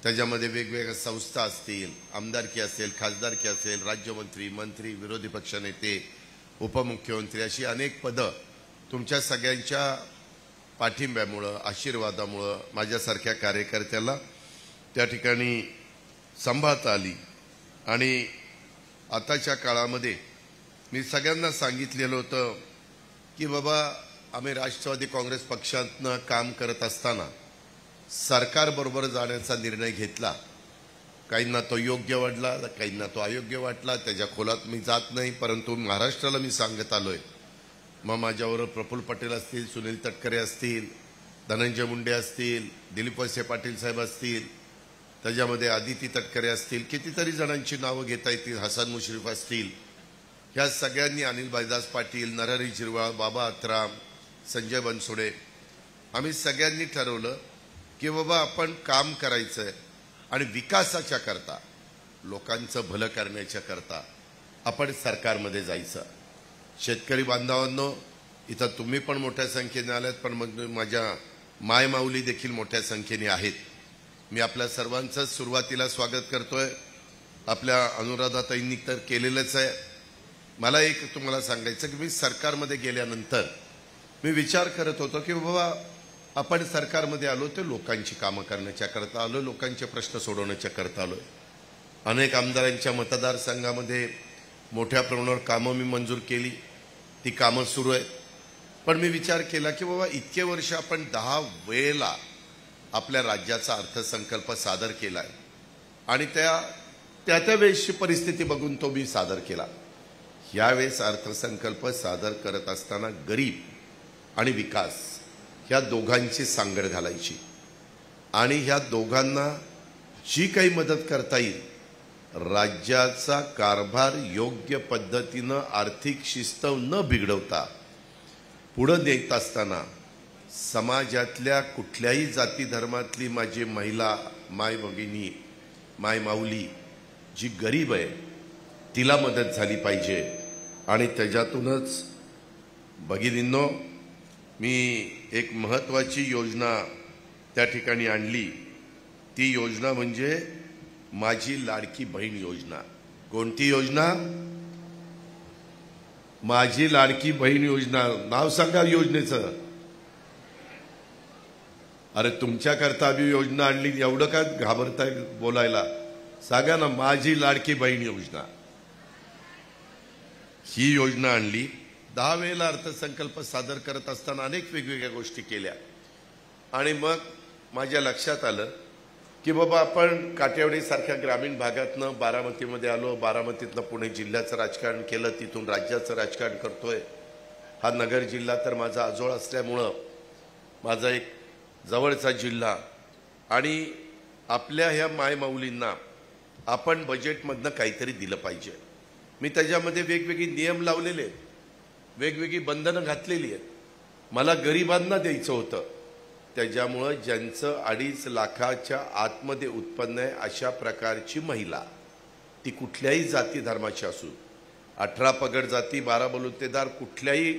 त्याच्यामध्ये वेगवेगळ्या संस्था असतील, आमदारकी असेल, खासदारकी असेल, राज्यमंत्री, मंत्री, विरोधी पक्षनेते, उपमुख्यमंत्री अशी अनेक पदं तुमच्या सगळ्यांच्या पाठिंब्यामुळं, आशीर्वादामुळं माझ्यासारख्या कार्यकर्त्याला त्या ठिकाणी सांभाळता आली. आणि आताच्या काळामध्ये मी सगळ्यांना सांगितलेलं होतं की बाबा आम्ही राष्ट्रवादी काँग्रेस पक्षातनं काम करत असताना सरकारबरोबर जाण्याचा निर्णय घेतला. काहींना तो योग्य वाटला, काहींना तो अयोग्य वाटला, त्याच्या खोलात मी जात नाही. परंतु महाराष्ट्राला मी सांगत आलोय. मग माझ्यावर प्रफुल्ल पटेल असतील, सुनील तटकरे असतील, धनंजय मुंडे असतील, दिलीप वळसे पाटील साहेब असतील, त्याच्यामध्ये आदिती तटकरे असतील, कितीतरी जणांची नावं घेता येतील, हसन मुश्रीफ असतील, ह्या सगळ्यांनी, अनिल भाईदास पाटील, नरहरी झिरवाळ, बाबा आत्राम, संजय बनसोडे, आम्ही सगळ्यांनी ठरवलं की बाबा आपण काम करायचंय आणि विकासाच्या करता, लोकांचं भलं करण्याच्या करता आपण सरकारमध्ये जायचं. शेतकरी बांधवांनो, इथं तुम्ही पण मोठ्या संख्येने आल्यात, पण मग माझ्या मायमाऊली देखील मोठ्या संख्येने आहेत. मी आपल्या सर्वांचं सुरुवातीला स्वागत करतोय. आपल्या अनुराधाताईंनी तर केलेलंच आहे. मला एक तुम्हाला सांगायचं की मी सरकारमध्ये गेल्यानंतर मी विचार करत होतो की बाबा आपण सरकारमध्ये आलो ते लोकांची कामं करण्याच्या करता आलो, लोकांचे प्रश्न सोडवण्याच्या करता आलो. अनेक आमदारांच्या मतदारसंघामध्ये मोठ्या प्रमाणावर कामं मी मंजूर केली, ती कामं सुरू आहेत. पण मी विचार केला की बाबा इतके वर्ष आपण 10 वेळेला आपल्या राज्याचा अर्थसंकल्प सादर केलाय आणि त्या वेळेसची परिस्थिती बघून तो मी सादर केला. यावेळेस अर्थसंकल्प सादर करत असताना गरीब आणि विकास ह्या दोघांची सांगड घालायची आणि ह्या दोघांना जी काही मदत करता येईल, राज्याचा कारभार योग्य पद्धतीनं आर्थिक शिस्त न बिघडवता पुढे नेत असताना समाजातल्या कुठल्याही जाती धर्मातली माझी महिला, माय भगिनी, माय माऊली जी गरीब आहे तिला मदत झाली पाहिजे. आणि त्याच्यातूनच भगिनींनो, मी एक महत्त्वाची योजना त्या ठिकाणी आणली. ती योजना म्हणजे माझी लाडकी बहीण योजना. कोणती योजना? माझी लाडकी बहीण योजना. नाव सांगा योजनेचं. अरे तुमच्याकरता आम्ही योजना आणली, एवढं का घाबरताय बोलायला? सांगा ना, माझी लाडकी बहीण योजना. ही योजना आणली. 10 वेळेला अर्थसंकल्प सादर करत असताना अनेक वेगवेगळ्या गोष्टी केल्या आणि मग माझ्या लक्षात आलं की बाबा आपण काटेवाडी सारख्या ग्रामीण भागातनं बारामतीमध्ये आलो, बारामतीतनं पुणे जिल्ह्याचं राजकारण केलं, तिथून राज्याचं राजकारण करतोय. हा नगर जिल्हा तर माझा आजोळ असल्यामुळं माझा एक जवळचा जिल्हा आणि आपल्या ह्या मायमाऊलींना आपण बजेटमधनं काहीतरी दिलं पाहिजे. मी त्याच्यामध्ये वेगवेगळे नियम लावलेले आहेत, वेगवेगळी बंधनं घातलेली आहेत. मला गरिबांना द्यायचं होतं. त्याच्यामुळं ज्यांचं 2.5 लाखाच्या आतमध्ये उत्पन्न आहे अशा प्रकारची महिला, ती कुठल्याही जाती धर्माची असू, 18 पगड जाती, 12 बलुतेदार, कुठल्याही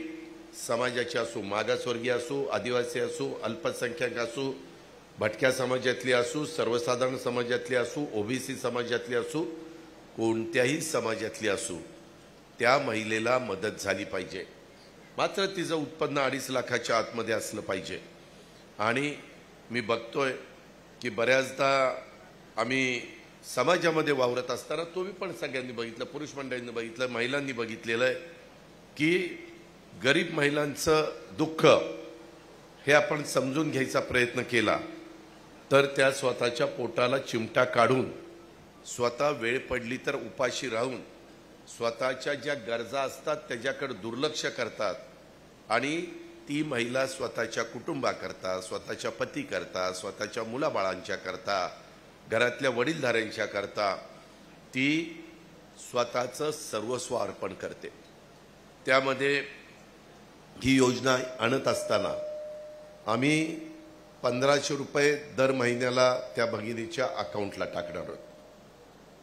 समाजाची असू, मागासवर्गीय असू, आदिवासी असू, अल्पसंख्याक असू, भटक्या समाजातली असू, सर्वसाधारण समाजातली असू, ओबीसी समाजातली असू, कोणत्याही समाजातली असू, त्या महिलेला मदत झाली पाहिजे. मात्र तिचं उत्पन्न 2.5 लाखाच्या आतमध्ये असलं पाहिजे. आणि मी बघतोय की बऱ्याचदा आम्ही समाजामध्ये वावरत असताना तुम्ही पण सगळ्यांनी बघितलं, पुरुष मंडळींनी बघितलं, महिलांनी बघितलेलं आहे की गरीब महिलांचं दुःख हे आपण समजून घ्यायचा प्रयत्न केला तर त्या स्वतःच्या पोटाला चिमटा काढून स्वतः वेळ पडली तर उपाशी राहून स्वतःच्या ज्या गरजा असतात त्याच्याकडे दुर्लक्ष करतात. आणि ती महिला स्वतःच्या कुटुंबाकरता, स्वतःच्या पतीकरता, स्वतःच्या मुलाबाळांच्या करता, घरातल्या वडीलधाऱ्यांच्या करता ती स्वतःचं सर्वस्व अर्पण करते. त्यामध्ये ही योजना आणत असताना आम्ही 1500 रुपये दर महिन्याला त्या भगिनीच्या अकाउंटला टाकणार आहोत.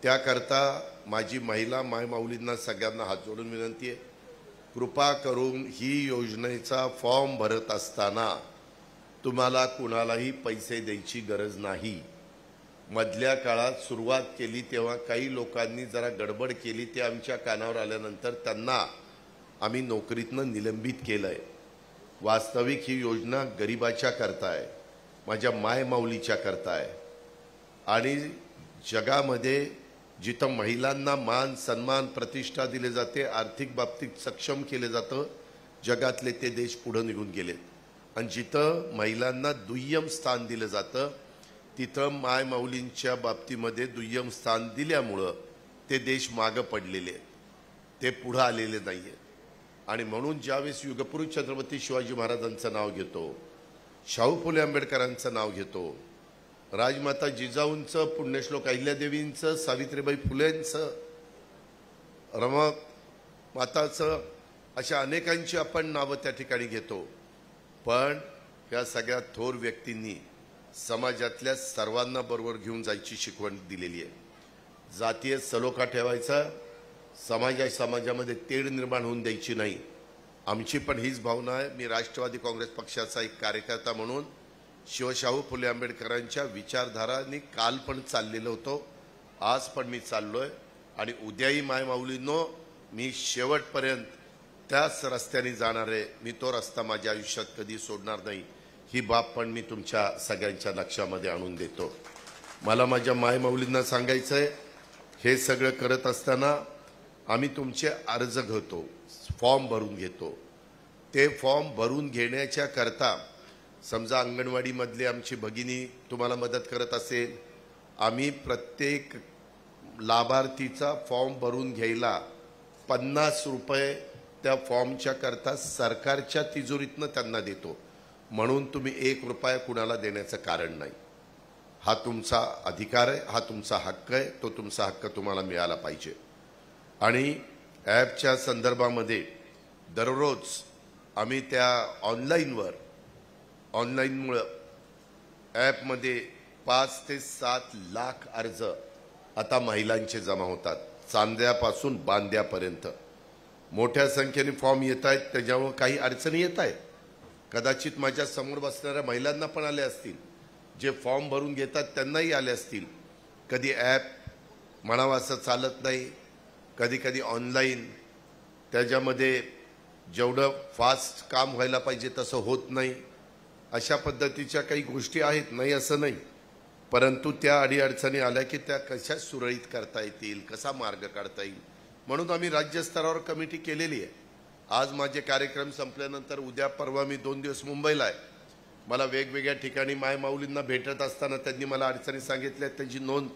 त्याकरता माझी महिला मायमाऊलींना सगळ्यांना हात जोडून विनंती आहे, कृपा करून ही योजनेचा फॉर्म भरत असताना तुम्हाला कुणालाही पैसे द्यायची गरज नाही. मधल्या काळात सुरुवात केली तेव्हा काही लोकांनी जरा गडबड केली, ते आमच्या कानावर आल्यानंतर त्यांना आम्ही नोकरीतनं निलंबित केलंय. वास्तविक ही योजना गरिबाच्या करता आहे, माझ्या मायमाऊलीच्या करता आहे. आणि जगामध्ये जिथं महिलांना मान सन्मान प्रतिष्ठा दिले जाते, आर्थिक बाबतीत सक्षम केले जातं, जगातले ते देश पुढे निघून गेलेत. आणि जिथं महिलांना दुय्यम स्थान दिलं जातं तिथं मायमाऊलींच्या बाबतीमध्ये दुय्यम स्थान दिल्यामुळं ते देश मागं पडलेले आहेत, ते पुढं आलेले नाही आहेत. आणि म्हणून ज्यावेळेस युगपुरुष छत्रपती शिवाजी महाराजांचं नाव घेतो, शाहू फुले आंबेडकरांचं नाव घेतो, राजमाता जिजाऊंचं, पुण्यश्लोक अहिल्यादेवींचं, सावित्रीबाई फुलेंचं, रमा माताचं, अशा अनेकांची आपण नावं त्या ठिकाणी घेतो. पण या सगळ्या थोर व्यक्तींनी समाजातल्या सर्वांना बरोबर घेऊन जायची शिकवण दिलेली आहे. जातीय सलोखा ठेवायचा, समाजामध्ये तेढ निर्माण होऊन द्यायची नाही. आमची पण हीच भावना आहे. मी राष्ट्रवादी काँग्रेस पक्षाचा एक कार्यकर्ता म्हणून शिवशाहू फुले आंबेडकरांच्या विचारधारांनी काल पण चाललेलो होतो, आज पण मी चाललोय आणि उद्याही मायमाऊलींनो मी शेवटपर्यंत त्याच रस्त्याने जाणार आहे. मी तो रस्ता माझ्या आयुष्यात कधी सोडणार नाही, ही बाब पण मी तुमच्या सगळ्यांच्या लक्षामध्ये आणून देतो. मला माझ्या मायमाऊलींना सांगायचं आहे, हे सगळं करत असताना आम्ही तुमचे अर्ज घेतो, फॉर्म भरून घेतो. ते फॉर्म भरून घेण्याच्या करता समजा अंगणवाडीमधली आमची भगिनी तुम्हाला मदत करत असेल, आम्ही प्रत्येक लाभार्थीचा फॉर्म भरून घ्यायला 50 रुपये त्या फॉर्मच्या करता सरकारच्या तिजोरीतनं त्यांना देतो. म्हणून तुम्ही 1 रुपया कुणाला देण्याचं कारण नाही. हा तुमचा अधिकार आहे, हा तुमचा हक्क आहे. तो तुमचा हक्क तुम्हाला मिळाला पाहिजे. आणि ॲपच्या संदर्भामध्ये दररोज आम्ही त्या ऑनलाईनमुळं ॲपमध्ये 5 ते 7 लाख अर्ज आता महिलांचे जमा होतात, चांद्यापासून बांद्यापर्यंत. मोठ्या संख्येने फॉर्म येत आहेत, त्याच्यामुळे काही अडचणी येत आहेत. कदाचित माझ्या समोर बसणाऱ्या महिलांना पण आले असतील, जे फॉर्म भरून घेतात त्यांनाही आले असतील. कधी ॲप म्हणावं असं चालत नाही, कधी कधी ऑनलाईन त्याच्यामध्ये जेवढं फास्ट काम व्हायला पाहिजे तसं होत नाही. अशा पद्धतीच्या काही गोष्टी आहेत, नाही असं नाही. परंतु त्या अडीअडचणी आल्या की त्या कशा सुरळीत करता येतील, कसा मार्ग काढता येईल, म्हणून आम्ही राज्यस्तरावर कमिटी केलेली आहे. आज माझे कार्यक्रम संपल्यानंतर उद्या परवा मी 2 दिवस मुंबईला आहे. मला वेगवेगळ्या ठिकाणी मायमाऊलींना भेटत असताना त्यांनी मला अडचणी सांगितल्या, त्याची नोंद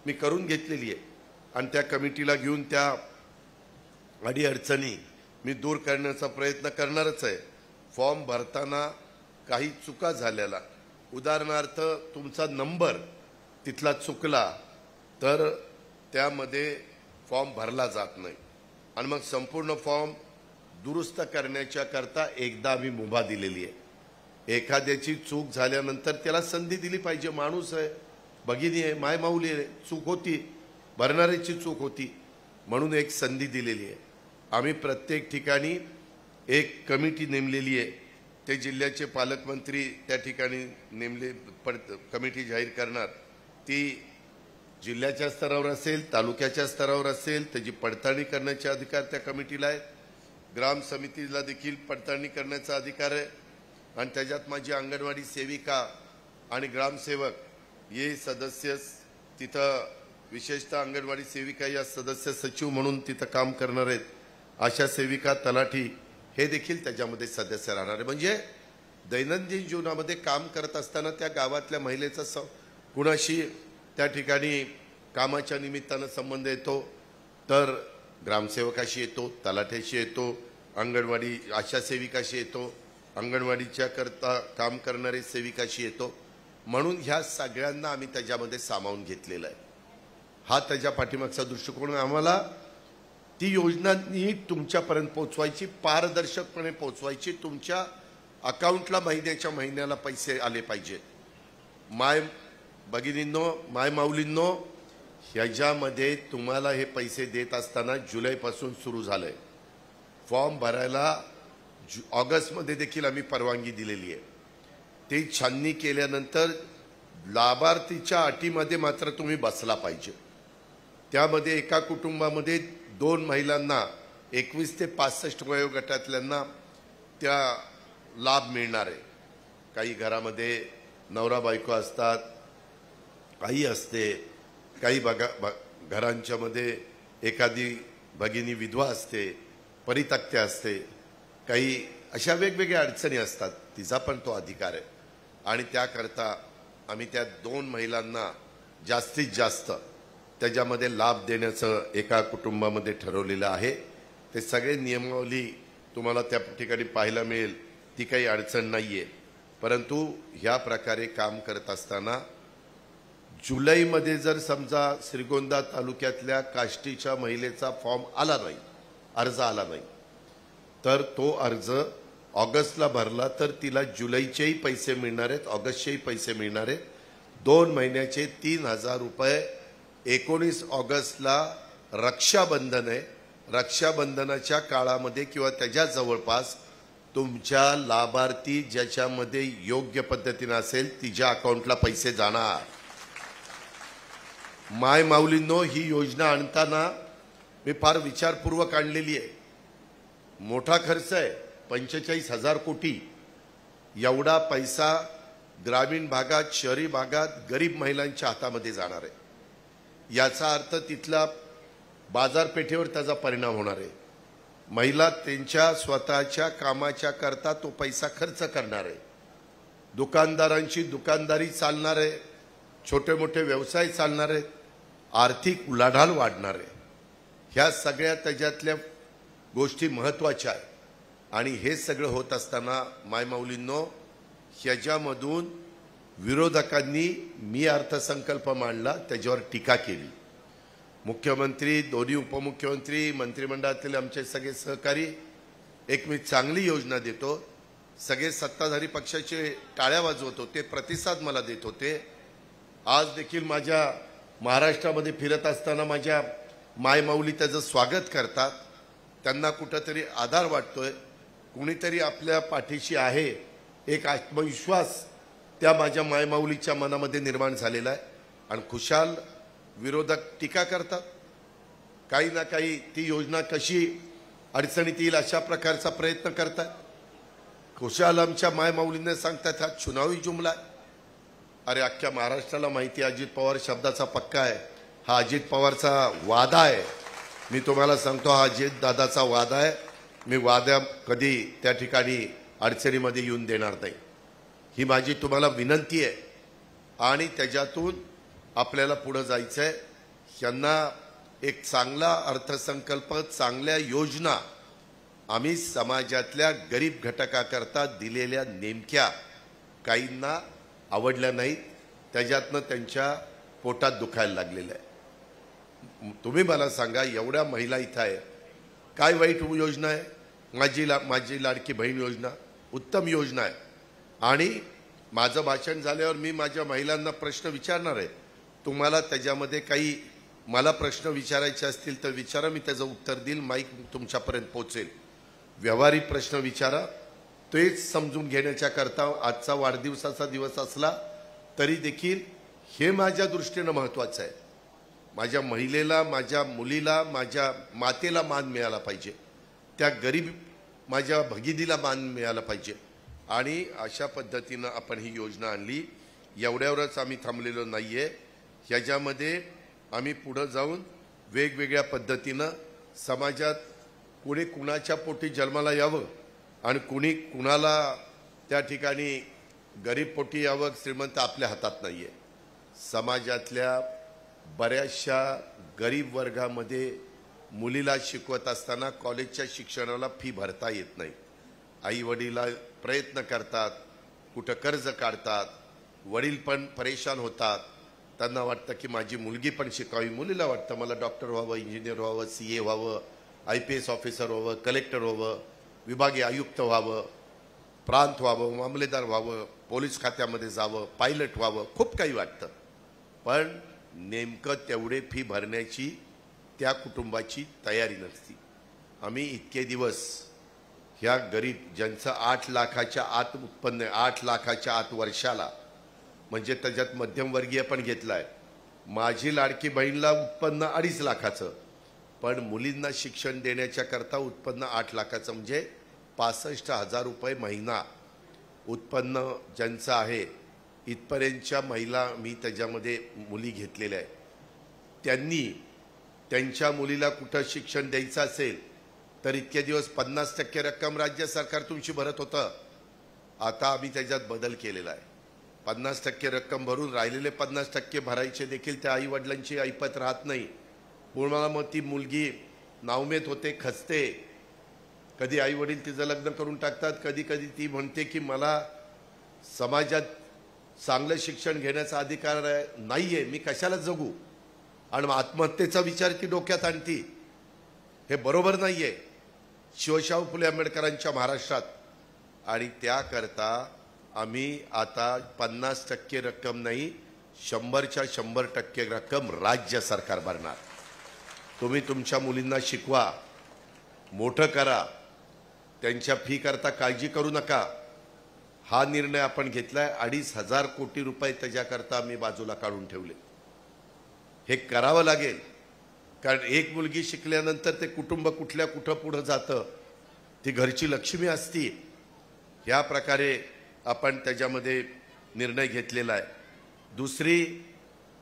मी करून घेतलेली आहे. आणि त्या कमिटीला घेऊन त्या अडीअडचणी मी दूर करण्याचा प्रयत्न करणारच आहे. फॉर्म भरताना काही चुका झालेला, उदाहरणार्थ तुमचा नंबर तिथला चुकला तर त्यामध्ये फॉर्म भरला जात नाही. आणि मग संपूर्ण फॉर्म दुरुस्त करण्याच्या करता एकदा आम्ही मुभा दिलेली आहे. एखाद्याची चूक झाल्यानंतर त्याला संधी दिली पाहिजे. माणूस आहे, भगिनी आहे, मायमाऊली आहे, चूक होती, भरणाऱ्याची चूक होती, म्हणून एक संधी दिलेली आहे. आम्ही प्रत्येक ठिकाणी एक कमिटी नेमलेली आहे. ते जिल्ह्याचे पालकमंत्री त्या ठिकाणी नेमले कमिटी जाहीर करणार. ती जिल्ह्याच्या स्तरावर असेल, तालुक्याच्या स्तरावर असेल, त्याची पडताळणी करण्याचे अधिकार त्या कमिटीला आहेत. ग्राम समितीला देखील पडताळणी करण्याचा अधिकार आहे. आणि त्याच्यात माझी अंगणवाडी सेविका आणि ग्रामसेवक हे सदस्य तिथं, विशेषतः अंगणवाडी सेविका या सदस्य सचिव म्हणून तिथं काम करणार आहेत. आशा सेविका, तलाठी हे देखील त्याच्यामध्ये सदस्य राहणार आहे. म्हणजे दैनंदिन जीवनामध्ये काम करत असताना त्या गावातल्या महिलेचा कुणाशी त्या ठिकाणी कामाच्या निमित्तानं संबंध येतो, तर ग्रामसेवकाशी येतो, तलाठ्याशी येतो, अंगणवाडी आशा सेविकाशी येतो, अंगणवाडीच्या करता काम करणारे सेविकाशी येतो. म्हणून ह्या सगळ्यांना आम्ही त्याच्यामध्ये सामावून घेतलेला आहे. हा त्याच्या पाठीमागचा दृष्टिकोन. आम्हाला ती योजना नीट तुमच्यापर्यंत पोहोचवायची, पारदर्शकपणे पोहोचवायची. तुमच्या अकाउंटला महिन्याला पैसे आले पाहिजेत. माय भगिनींनो, माय माऊलींनो, ह्याच्यामध्ये तुम्हाला हे पैसे देत असताना जुलैपासून सुरू झालंय. फॉर्म भरायला ऑगस्टमध्ये देखील आम्ही परवानगी दिलेली आहे. ते छाननी केल्यानंतर लाभार्थीच्या अटीमध्ये मात्र तुम्ही बसला पाहिजे. त्यामध्ये एका कुटुंबामध्ये 2 महिलांना 21 ते 65 वयोगटातल्यांना त्या लाभ मिळणार आहे. काही घरामध्ये नवरा बायको असतात, काही असते, काही घरांच्या मध्ये एखादी भगिनी विधवा असते, परित्यक्त्या असते, काही अशा वेगवेगळ्या अडचणी असतात. तिचा पण तो अधिकार आहे. आणि त्याकरता आम्ही त्या 2 महिलांना जास्तीत जास्त त्याच्यामध्ये लाभ देण्याचं एका कुटुंबामध्ये ठरवलेलं आहे. ते सगळे नियमावली तुम्हाला त्या ठिकाणी पाहायला मिळेल. ती काही अडचण नाहीये. परंतु ह्या प्रकारे काम करत असताना जुलैमध्ये जर समजा श्रीगोंदा तालुक्यातल्या काष्टीच्या महिलेचा फॉर्म आला नाही, अर्ज आला नाही, तर तो अर्ज ऑगस्टला भरला तर तिला जुलैचेही पैसे मिळणार आहेत, ऑगस्टचेही पैसे मिळणार आहेत. 2 महिन्याचे 3,000 रुपये. 19 ऑगस्टला रक्षाबंधन आहे. रक्षाबंधनाच्या काळामध्ये किंवा त्याच्या जवळपास तुमच्या लाभार्थी ज्याच्यामध्ये योग्य पद्धतीने असेल तिच्या अकाउंटला पैसे जाणार. माय माऊलींनो, ही योजना आणताना मी फार विचारपूर्वक आणलेली आहे. मोठा खर्च आहे, 45,000 कोटी. एवढा पैसा ग्रामीण भागात, शहरी भागात गरीब महिलांच्या हातामध्ये जाणार आहे. याचा अर्थ तिथला बाजारपेठेवर त्याचा परिणाम होणार आहे. महिला त्यांच्या स्वतःच्या कामाच्या करता तो पैसा खर्च करणार आहे. दुकानदारांची दुकानदारी चालणार आहे, छोटे मोठे व्यवसाय चालणार आहेत, आर्थिक उलाढाल वाढणार आहे. ह्या सगळ्या त्याच्यातल्या गोष्टी महत्त्वाच्या आहेत. आणि हे सगळं होत असताना मायमाऊलींनो, ह्याच्यामधून विरोधकांनी मी अर्थसंकल्प मांडला त्याच्यावर टीका केली. मुख्यमंत्री, दोन्ही उपमुख्यमंत्री, मंत्रिमंडळातील आमचे सगळे सहकारी, एक मी चांगली योजना देतो, सगळे सत्ताधारी पक्षाचे टाळ्या वाजवत होते, प्रतिसाद मला देत होते. आज देखील माझ्या महाराष्ट्रामध्ये फिरत असताना माझ्या मायमाऊली त्याचं स्वागत करतात. त्यांना कुठंतरी आधार वाटतोय, कुणीतरी आपल्या पाठीशी आहे, एक आत्मविश्वास त्या माझ्या मायमाऊलीच्या मनामध्ये निर्माण झालेला आहे. आणि खुशाल विरोधक टीका करतात, काही ना काही ती योजना कशी अडचणीत येईल अशा प्रकारचा प्रयत्न करतात. खुशाल आमच्या मायमाऊलींना सांगतात हा चुनावी जुमला आहे. अरे अख्ख्या महाराष्ट्राला माहिती आहे अजित पवार शब्दाचा पक्का आहे. हा अजित पवारचा वादा आहे. मी तुम्हाला सांगतो हा अजित दादाचा वादा आहे. मी वादा कधी त्या ठिकाणी अडचणीमध्ये येऊन देणार नाही, ही माझी तुम्हाला विनंती आहे. आणि त्याच्यातून आपल्याला पुढे जायचं आहे. यांना एक चांगला अर्थसंकल्प, चांगल्या योजना आम्ही समाजातल्या गरीब घटकाकरता दिलेल्या नेमक्या काहींना आवडल्या नाहीत, त्याच्यातनं त्यांच्या पोटात दुखायला लागलेलं आहे. तुम्ही मला सांगा, एवढ्या महिला इथं आहे, काय वाईट योजना आहे? माझी लाडकी बहीण योजना उत्तम योजना आहे. आणि माझं भाषण झाल्यावर मी माझ्या महिलांना प्रश्न विचारणार आहे. तुम्हाला त्याच्यामध्ये काही मला प्रश्न विचारायचे असतील तर विचारा, मी त्याचं उत्तर देईल, माईक तुमच्यापर्यंत पोहोचेल. व्यावहारिक प्रश्न विचारा. तेच समजून घेण्याच्या करता आजचा वाढदिवसाचा दिवस असला तरी देखील हे माझ्या दृष्टीनं महत्त्वाचं आहे. माझ्या महिलेला, माझ्या मुलीला, माझ्या मातेला मान मिळाला पाहिजे, त्या गरीब माझ्या भगिनीला मान मिळाला पाहिजे. आणि अशा पद्धतीनं आपण ही योजना आणली. एवढ्यावरच आम्ही थांबलेलो नाहीये. ह्याच्यामध्ये आम्ही पुढे जाऊन वेगवेगळ्या पद्धतीनं समाजात कुणी कुणाच्या पोटी जन्माला यावं आणि कुणी कुणाला त्या ठिकाणी गरीब पोटी यावं, श्रीमंत आपल्या हातात नाहीये. समाजातल्या बऱ्याचशा गरीब वर्गामध्ये मुलीला शिकवत असताना कॉलेजच्या शिक्षणाला फी भरता येत नाही. आई वडिला प्रयत्न करतात, कुठं कर्ज काढतात, वडील पण परेशान होतात. त्यांना वाटतं की माझी मुलगी पण शिकावी, मुलीला वाटतं मला डॉक्टर व्हावं, इंजिनियर व्हावं, CA व्हावं, IPS ऑफिसर व्हावं, कलेक्टर व्हावं, विभागीय आयुक्त व्हावं, प्रांत व्हावं, मामलेदार व्हावं, पोलीस खात्यामध्ये जावं, पायलट व्हावं, खूप काही वाटतं. पण नेमकं तेवढे फी भरण्याची त्या कुटुंबाची तयारी नसती. आम्ही इतके दिवस ह्या गरीब ज्यांचं 8 लाखाच्या आत उत्पन्न आहे, 8 लाखाच्या आत वर्षाला, म्हणजे त्याच्यात मध्यमवर्गीय पण घेतलाय. माझी लाडकी बहीणला उत्पन्न 2.5 लाखाचं, पण मुलींना शिक्षण देण्याच्या करता उत्पन्न 8 लाखाचं, म्हणजे 65,000 रुपये महिना उत्पन्न ज्यांचं आहे. इथपर्यंतच्या महिला मी त्याच्यामध्ये मुली घेतलेल्या आहेत. त्यांनी त्यांच्या मुलीला कुठं शिक्षण द्यायचं असेल तर इतके दिवस 50% रक्कम राज्य सरकार तुमची भरत होतं. आता आम्ही त्याच्यात बदल केलेला आहे. 50% रक्कम भरून राहिलेले 50% भरायचे देखील त्या आई वडिलांची ऐपत राहत नाही. पूर्ण मग ती मुलगी नावमेत होते, खचते. कधी आई वडील तिचं लग्न करून टाकतात, कधी कधी ती म्हणते की मला समाजात चांगलं शिक्षण घेण्याचा अधिकार नाहीये, मी कशाला जगू, आणि आत्महत्येचा विचार ती डोक्यात आणती. हे बरोबर नाहीये शिवशाहू फुले आंबेडकरांच्या महाराष्ट्रात. आणि त्याकरता आम्ही आता 50% रक्कम नाही, 100च्या 100% रक्कम राज्य सरकार भरणार. तुम्ही तुमच्या मुलींना शिकवा, मोठं करा, त्यांच्या फी करता काळजी करू नका. हा निर्णय आपण घेतलाय. 2,500 कोटी रुपये त्याच्याकरता आम्ही बाजूला काढून ठेवले. हे करावं लागेल, कारण एक मुलगी शिकल्यानंतर ते कुटुंब कुठल्या कुठं पुढं जातं, ती घरची लक्ष्मी असती. या प्रकारे आपण त्याच्यामध्ये निर्णय घेतलेला आहे. दुसरी,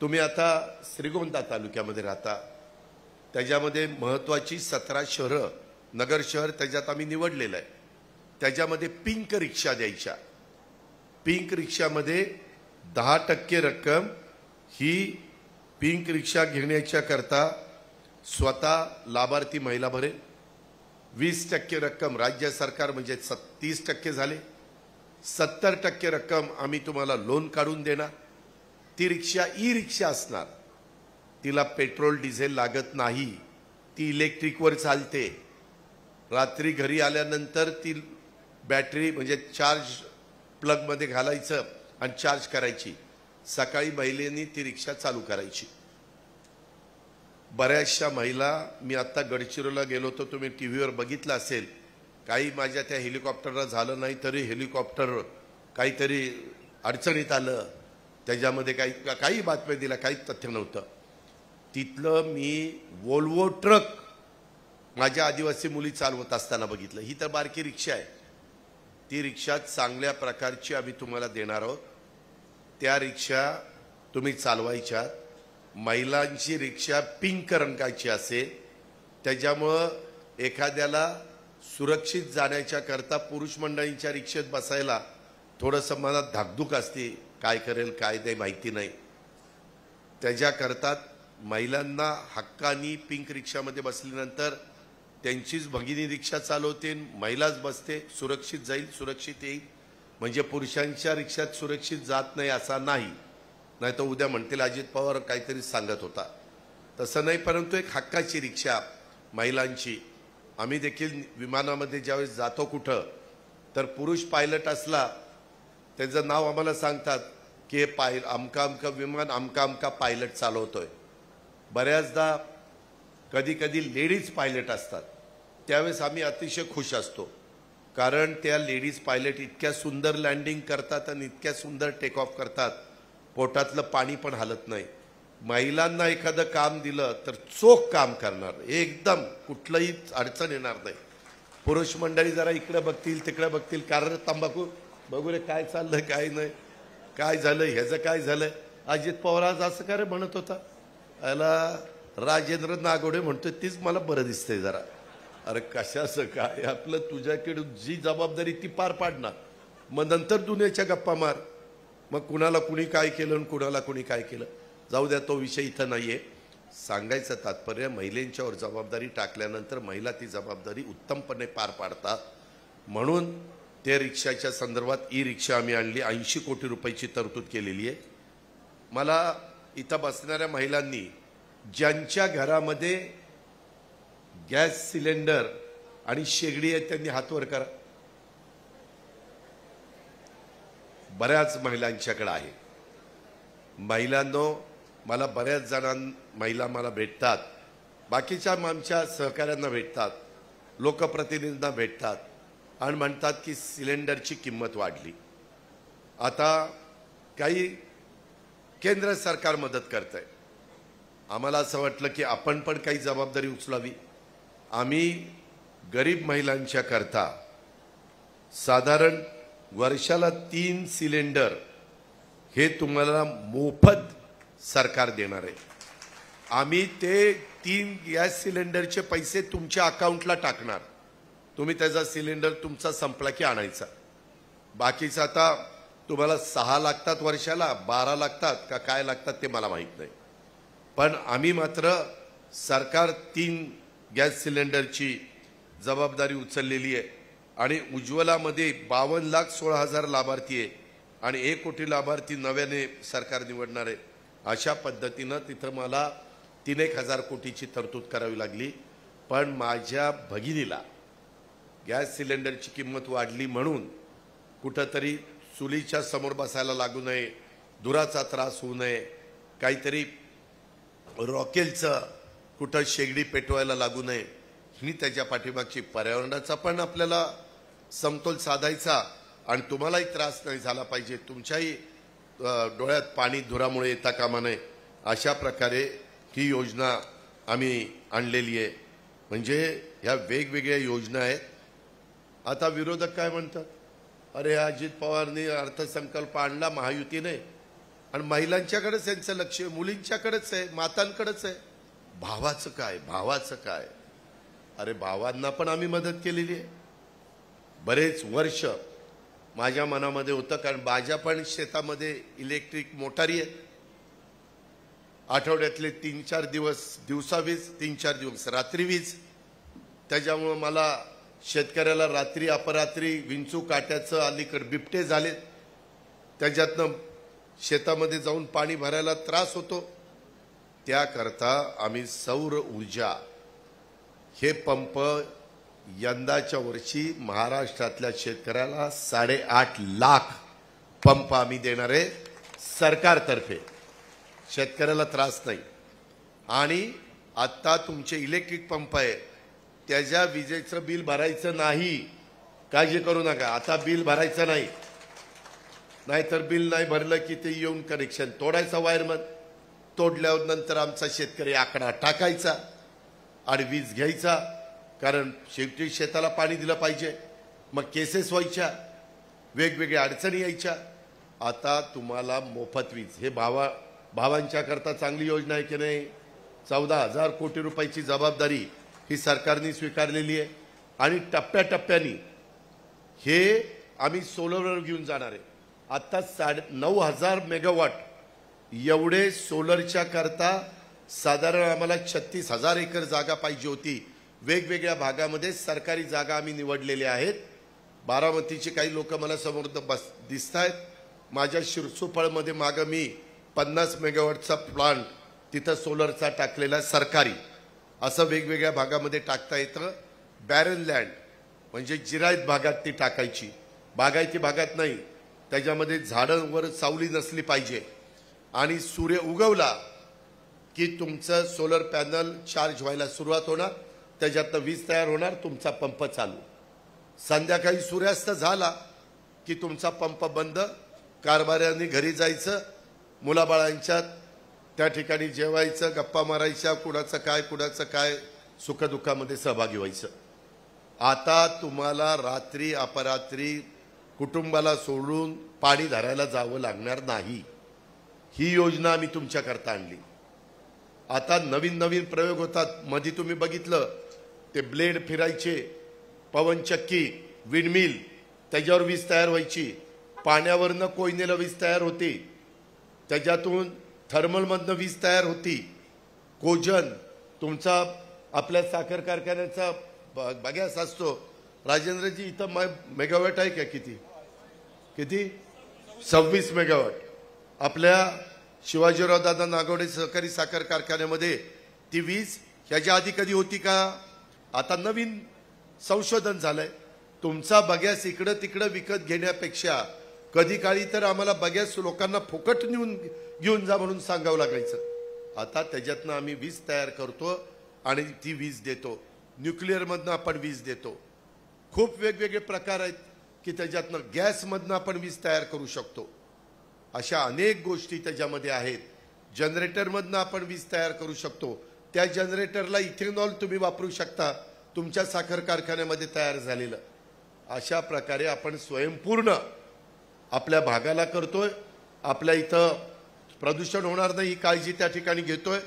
तुम्ही आता श्रीगोंदा तालुक्यामध्ये राहता, त्याच्यामध्ये महत्त्वाची 17 शहरं, नगर शहर त्याच्यात आम्ही निवडलेलं आहे. त्याच्यामध्ये पिंक रिक्षा द्यायच्या. पिंक रिक्षामध्ये 10% रक्कम ही पिंक रिक्षा घेण्याच्या करता स्वतः लाभार्थी महिला भरेल. 20% रक्कम राज्य सरकार, म्हणजे 30% झाले. 70% रक्कम आम्ही तुम्हाला लोन काढून देणार. ती रिक्षा ई रिक्षा असणार, तिला पेट्रोल डिझेल लागत नाही, ती इलेक्ट्रिकवर चालते. रात्री घरी आल्यानंतर ती बॅटरी म्हणजे चार्ज प्लगमध्ये घालायचं आणि चार्ज करायची. सकाळी महिलेनी ती रिक्षा चालू करायची. बऱ्याचशा महिला, मी आता गडचिरोलीला गेलो होतो, तुम्ही टीव्हीवर बघितलं असेल, काही माझ्या त्या हेलिकॉप्टरला झालं नाही तरी हेलिकॉप्टर काहीतरी अडचणीत आलं, त्याच्यामध्ये काही बातम्या दिल्या, काही तथ्य नव्हतं. तिथलं मी वोल्वो ट्रक माझ्या आदिवासी मुली चालवत असताना बघितलं. ही तर बारकी रिक्षा आहे. ती रिक्षा चांगल्या प्रकारची आम्ही तुम्हाला देणार आहोत. त्या रिक्षा तुम्ही चालवायच्या. महिलांची रिक्षा पिंक रंगाची असेल, त्याच्यामुळं एखाद्याला सुरक्षित जाण्याच्या करता पुरुष मंडळींच्या रिक्षेत बसायला थोडंसं मनात धाकधूक असते, काय करेल काय नाही माहिती नाही. त्याच्याकरता महिलांना हक्कानी पिंक रिक्षामध्ये बसल्यानंतर त्यांचीच भगिनी रिक्षा चालवते, महिलाच बसते, सुरक्षित जाईल, सुरक्षित येईल. म्हणजे पुरुषांच्या रिक्षात सुरक्षित जात नाही असा नाही, नाही तर उद्या म्हणतील अजित पवार काहीतरी सांगत होता, तसं नाही. परंतु एक हक्काची रिक्षा महिलांची. आम्ही देखील विमानामध्ये ज्यावेळेस जातो कुठं, तर पुरुष पायलट असला त्याचं नाव आम्हाला सांगतात की हे अमका अमका विमान अमका अमका पायलट चालवतोय. बऱ्याचदा कधी कधी लेडीज पायलट असतात, त्यावेळेस आम्ही अतिशय खुश असतो, कारण त्या लेडीज पायलट इतक्या सुंदर लँडिंग करतात आणि इतक्या सुंदर टेक ऑफ करतात, पोटातलं पाणी पण हलत नाही. महिलांना एखादं काम दिलं तर चोख काम करणार, एकदम कुठलंही अडचण येणार नाही. पुरुष मंडळी जरा इकडे बघतील तिकडे बघतील, कारण तंबाखू बघू रे काय चाललंय काय नाही, काय झालं ह्याचं काय झालंय. अजित पवार आज असं काय रे म्हणत होता, याला राजेंद्र नागोडे म्हणतोय तीच मला बरं दिसतंय जरा. अरे कशाचं काय, आपलं तुझ्याकडे जी जबाबदारी ती पार पाडणार, मग नंतर दुनियाच्या गप्पा मार. मग कुणाला कुणी काय केलं आणि कुणाला कुणी काय केलं जाऊ द्या, तो विषय इथं नाहीये. सांगायचं तात्पर्य, महिलांच्यावर जबाबदारी टाकल्यानंतर महिला ती जबाबदारी उत्तमपणे पार पाडतात. म्हणून ते रिक्षाच्या संदर्भात ई रिक्षा आम्ही आणली, 80 कोटी रुपयाची तरतूद केलेली आहे. मला इथं बसणाऱ्या महिलांनी ज्यांच्या घरामध्ये गॅस सिलेंडर आणि शेगडी आहे त्यांनी हात वर करा. बऱ्याच महिलांच्याकडे आहे. महिलांनो, मला बऱ्याच महिला मला भेटतात, बाकीच्या आमच्या सहकाऱ्यांना भेटतात, लोकप्रतिनिधींना भेटतात आणि म्हणतात की सिलेंडरची किंमत वाढली. आता काही केंद्र सरकार मदत करतंय, आम्हाला असं वाटलं की आपण पण काही जबाबदारी उचलावी. आम्ही गरीब महिलांच्या करता साधारण वर्षाला 3 सिलेंडर हे तुम्हाला मोफत सरकार देणार आहे. आम्ही ते 3 गॅस सिलेंडरचे पैसे तुमच्या अकाउंटला टाकणार. तुम्ही त्याचा सिलेंडर तुमचा संपला की आणायचा. बाकीचं आता तुम्हाला 6 लागतात वर्षाला, 12 लागतात का काय लागतात ते मला माहीत नाही. पण आम्ही मात्र सरकार 3 गॅस सिलेंडरची जबाबदारी उचललेली आहे. आणि उज्ज्वलामध्ये 52,16,000 लाभार्थी आहे आणि 1 कोटी लाभार्थी नव्याने सरकार निवडणार आहे. अशा पद्धतीनं तिथं मला 3-1 हजार कोटीची तरतूद करावी लागली. पण माझ्या भगिनीला गॅस सिलेंडरची किंमत वाढली म्हणून कुठंतरी चुलीच्या समोर बसायला लागू नये, धुराचा त्रास होऊ नये, काहीतरी रॉकेलचं कुठं शेगडी पेटवायला लागू नये, ही त्याच्या पाठीमागची पर्यावरणाचा पण आपल्याला समतोल साधायचा आणि तुम्हालाही त्रास नाही झाला पाहिजे, तुमच्याही डोळ्यात पाणी धुरामुळे येता कामा नये, अशा प्रकारे ही योजना आम्ही आणलेली आहे. म्हणजे ह्या वेगवेगळ्या योजना आहेत. आता विरोधक काय म्हणतात, अरे अजित पवारनी अर्थसंकल्प आणला महायुतीने आणि महिलांच्याकडेच त्यांचं लक्ष आहे, मुलींच्याकडेच आहे, मातांकडेच आहे. भावाचं काय, भावाचं काय. अरे भावांना पण आम्ही मदत केलेली आहे. बरेच वर्ष माझ्या मनामध्ये होतं, कारण माझ्या पण शेतामध्ये इलेक्ट्रिक मोटारी आहेत. आठवड्यातले 3-4 दिवस दिवसा वीज, 3-4 दिवस रात्री वीज. त्याच्यामुळं मला शेतकऱ्याला रात्री अपरात्री विंचू काट्याचं अलीकडे बिबटे झालेत, त्याच्यातनं शेतामध्ये जाऊन पाणी भरायला त्रास होतो. त्याकरता आम्ही सौर ऊर्जा हे पंप यंदाच्या वर्षी महाराष्ट्रातल्या शेतकऱ्याला 8.5 लाख पंप आम्ही देणार आहे सरकारतर्फे. शेतकऱ्याला त्रास नाही. आणि आता तुमचे इलेक्ट्रिक पंप आहे त्याच्या विजेचं बिल भरायचं नाही, काळजी करू नका. आता बिल भरायचं नाही, नाहीतर बिल नाही भरलं की ते येऊन कनेक्शन तोडायचा, वायरमन तोडल्यावर नंतर आमचा शेतकरी आकडा टाकायचा आणि वीज घ्यायचा. कारण शेवटी शेताला पाणी दिलं पाहिजे. मग केसेस व्हायच्या, वेगवेगळ्या अडचणी यायच्या. आता तुम्हाला मोफत वीज. हे भावांच्या करता चांगली योजना आहे की नाही. 14,000 कोटी रुपयाची जबाबदारी ही सरकारने स्वीकारलेली आहे आणि टप्प्याटप्प्याने हे आम्ही सोलरवर घेऊन जाणार आहे. आता 9,500 मेगावॉट एवढे सोलरच्या करता साधारण आम्हाला 36,000 एकर जागा पाहिजे होती. वेगवेगळ्या भागामध्ये सरकारी जागा आम्ही निवडलेल्या आहेत. बारामतीचे काही लोक मला समोर दिसत आहेत. माझ्या शिरसोफळमध्ये मागं मी 50 मेगावॉटचा प्लांट तिथं सोलरचा टाकलेला सरकारी. असं वेगवेगळ्या भागामध्ये टाकता येतं. बॅरन लँड म्हणजे जिरायत भागात ती टाकायची, बागायती भागात नाही. त्याच्यामध्ये झाडांवर सावली नसली पाहिजे आणि सूर्य उगवला की तुमचं सोलर पॅनल चार्ज व्हायला सुरुवात होणार, त्याच्यातनं वीज तयार होणार, तुमचा पंप चालू. संध्याकाळी सूर्यास्त झाला की तुमचा पंप बंद, कारभाऱ्यांनी घरी जायचं, मुलाबाळांच्यात त्या ठिकाणी जेवायचं, गप्पा मारायच्या, कुणाचं काय सुखदुःखामध्ये सहभागी व्हायचं. आता तुम्हाला रात्री अपरात्री कुटुंबाला सोडून पाणी धरायला जावं लागणार नाही. ही योजना आम्ही तुमच्याकरता आणली. आता नवीन प्रयोग होतात. मध्ये तुम्ही बघितलं ते ब्लेड फिरायचे, पवनचक्की, विंडमिल, त्याच्यावर वीज तयार व्हायची, पाण्यावरनं कोयनेला वीज तयार होती, त्याच्यातून थर्मलमधनं वीज तयार होती. कोजन तुमचा आपल्या साखर कारखान्याचा बघ्यास असतो. राजेंद्रजी इथं मेगावॅट आहे का? किती 26 मेगावॅट. आपल्या शिवाजीराव दादा नागवडे सहकारी साखर कारखान्यामध्ये ती वीज ह्याच्या आधी कधी होती का? आता नवीन संशोधन झालंय. तुमचा बगॅस इकडं तिकडं विकत घेण्यापेक्षा कधी काळी तर आम्हाला बगॅस लोकांना फुकट घेऊन जा म्हणून सांगावं लागायचं. आता त्याच्यातनं आम्ही वीज तयार करतो आणि ती वीज देतो. न्यूक्लिअरमधनं आपण वीज देतो. खूप वेगवेगळे प्रकार आहेत की त्याच्यातनं गॅसमधनं आपण वीज तयार करू शकतो. अशा अनेक गोष्टी त्याच्यामध्ये आहेत. जनरेटरमधनं आपण वीज तयार करू शकतो. त्या जनरेटरला इथेनॉल तुम्ही वापरू शकता तुमच्या साखर कारखान्यामध्ये तयार झालेलं. अशा प्रकारे आपण स्वयंपूर्ण आपल्या भागाला करतोय. आपल्या इथं प्रदूषण होणार नाही ही काळजी त्या ठिकाणी घेतोय.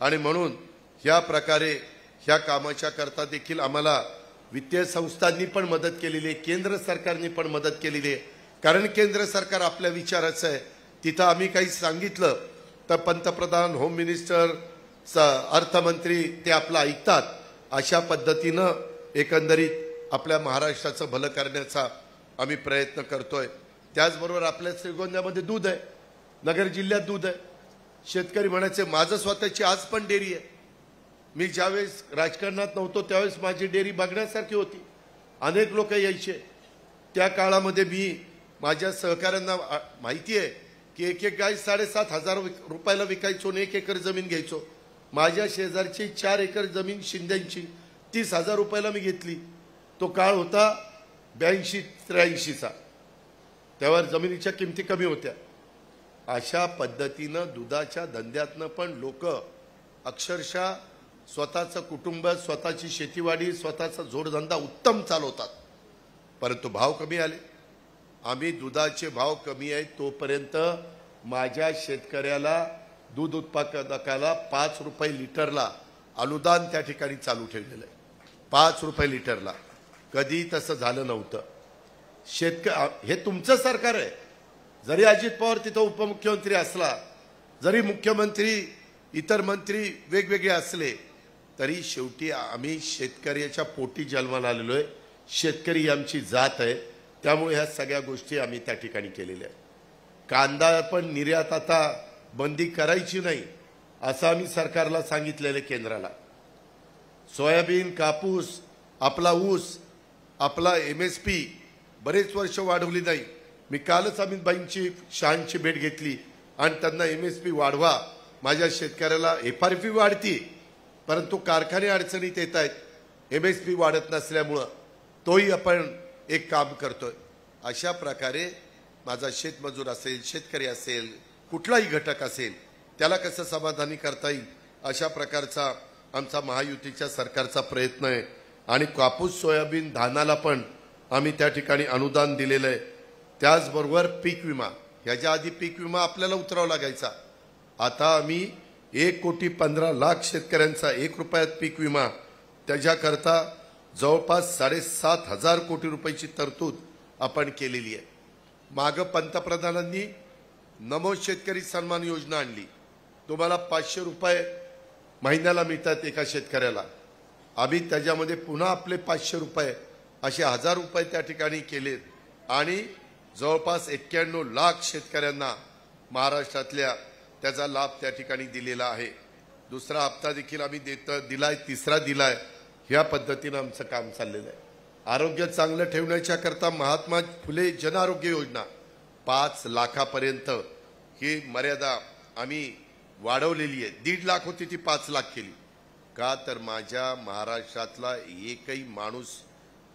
आणि म्हणून ह्या प्रकारे ह्या कामाच्या करता देखील आम्हाला वित्तीय संस्थांनी पण मदत केलेली आहे, केंद्र सरकारने पण मदत केलेली आहे. कारण केंद्र सरकार आपल्या विचाराचं आहे. तिथं आम्ही काही सांगितलं तर पंतप्रधान, होम मिनिस्टर, अर्थमंत्री ते आपलं ऐकतात. अशा पद्धतीनं एकंदरीत आपल्या महाराष्ट्राचं भलं करण्याचा आम्ही प्रयत्न करतोय. त्याचबरोबर आपल्या श्रीगोंद्यामध्ये दूध आहे, नगर जिल्ह्यात दूध आहे. शेतकरी म्हणायचे माझं स्वतःची आज पण डेअरी आहे. मी ज्यावेळेस राजकारणात नव्हतो त्यावेळेस माझी डेअरी बघण्यासारखी होती. अनेक लोक यायचे. त्या काळामध्ये मी माझ्या सहकाऱ्यांना माहिती आहे की एक गाय 7,500 रुपयाला विकायचो आणि 1 एकर जमीन घ्यायचो. माझ्या शेजारची 4 एकर जमीन शिंद्यांची 30,000 रुपयाला मी घेतली. तो काळ होता 82-83चा. त्यावर जमिनीच्या किमती कमी होत्या. अशा पद्धतीनं दुधाच्या धंद्यातनं पण लोक अक्षरशः स्वतःचं कुटुंब, स्वतःची शेतीवाडी, स्वतःचा जोडधंदा उत्तम चालवतात. परंतु भाव कमी आले. आम्ही दुधाचे भाव कमी आहेत तोपर्यंत माझ्या शेतकऱ्याला, दूध उत्पादकाला 5 रुपये लिटरला अनुदान त्या ठिकाणी चालू ठेवलेलं आहे. 5 रुपये लिटरला. कधी तसं झालं नव्हतं. हे तुमचं सरकार आहे. जरी अजित पवार तिथं उपमुख्यमंत्री असला, जरी मुख्यमंत्री, इतर मंत्री वेगवेगळे असले, तरी शेवटी आम्ही शेतकऱ्याच्या पोटी जन्माला आलेलो आहे. शेतकरी ही आमची जात आहे. त्यामुळे ह्या सगळ्या गोष्टी आम्ही त्या ठिकाणी केलेल्या आहेत. कांदा पण निर्यात आता बंदी करायची नाही असं आम्ही सरकारला सांगितलेलं केंद्राला. सोयाबीन, कापूस, आपला ऊस, आपला MSP बरेच वर्ष वाढवली नाही. मी कालच आम्ही बाईंची, शहांची भेट घेतली आणि त्यांना MSP वाढवा. माझ्या शेतकऱ्याला FRP वाढती परंतु कारखाने अडचणीत येत आहेत. MSP वाढत नसल्यामुळं तोही आपण एक काम करतोय. अशा प्रकारे माझा शेतमजूर असेल, शेतकरी असेल, कुठलाही घटक असेल, त्याला कसं समाधानी करता येईल अशा प्रकारचा आमचा महायुतीच्या सरकारचा प्रयत्न आहे. आणि कापूस, सोयाबीन, धानाला पण आम्ही त्या ठिकाणी अनुदान दिलेलं आहे. त्याचबरोबर पीक विमा, ह्याच्या आधी पीक विमा आपल्याला उतरावा लागायचा. आता आम्ही 1,15,00,000 शेतकऱ्यांचा 1 रुपयात पीक विमा, त्याच्याकरता जवळपास 7,500 कोटी रुपयाची तरतूद आपण केलेली आहे. मागं पंतप्रधानांनी नमो शेतकरी सन्मान योजना आणली. तुम्हाला 500 रुपये महिन्याला मिळतात एका शेतकऱ्याला. आम्ही त्याच्यामध्ये पुन्हा आपले 500 रुपये असे 1000 रुपये त्या ठिकाणी केलेत आणि जवळपास 91 लाख शेतकऱ्यांना महाराष्ट्रातल्या त्याचा लाभ त्या ठिकाणी दिलेला आहे. दुसरा हप्ता देखील आम्ही दिलाय, तिसरा दिलाय. ह्या पद्धतीनं आमचं काम चाललेलं आहे. आरोग्य चांगलं ठेवण्याच्या करता महात्मा फुले जन आरोग्य योजना 5 लाखापर्यंत ही मर्यादा आम्ही वाढवलेली आहे. 1.5 लाख होती ती 5 लाख केली. का तर माझ्या महाराष्ट्रातला एकही माणूस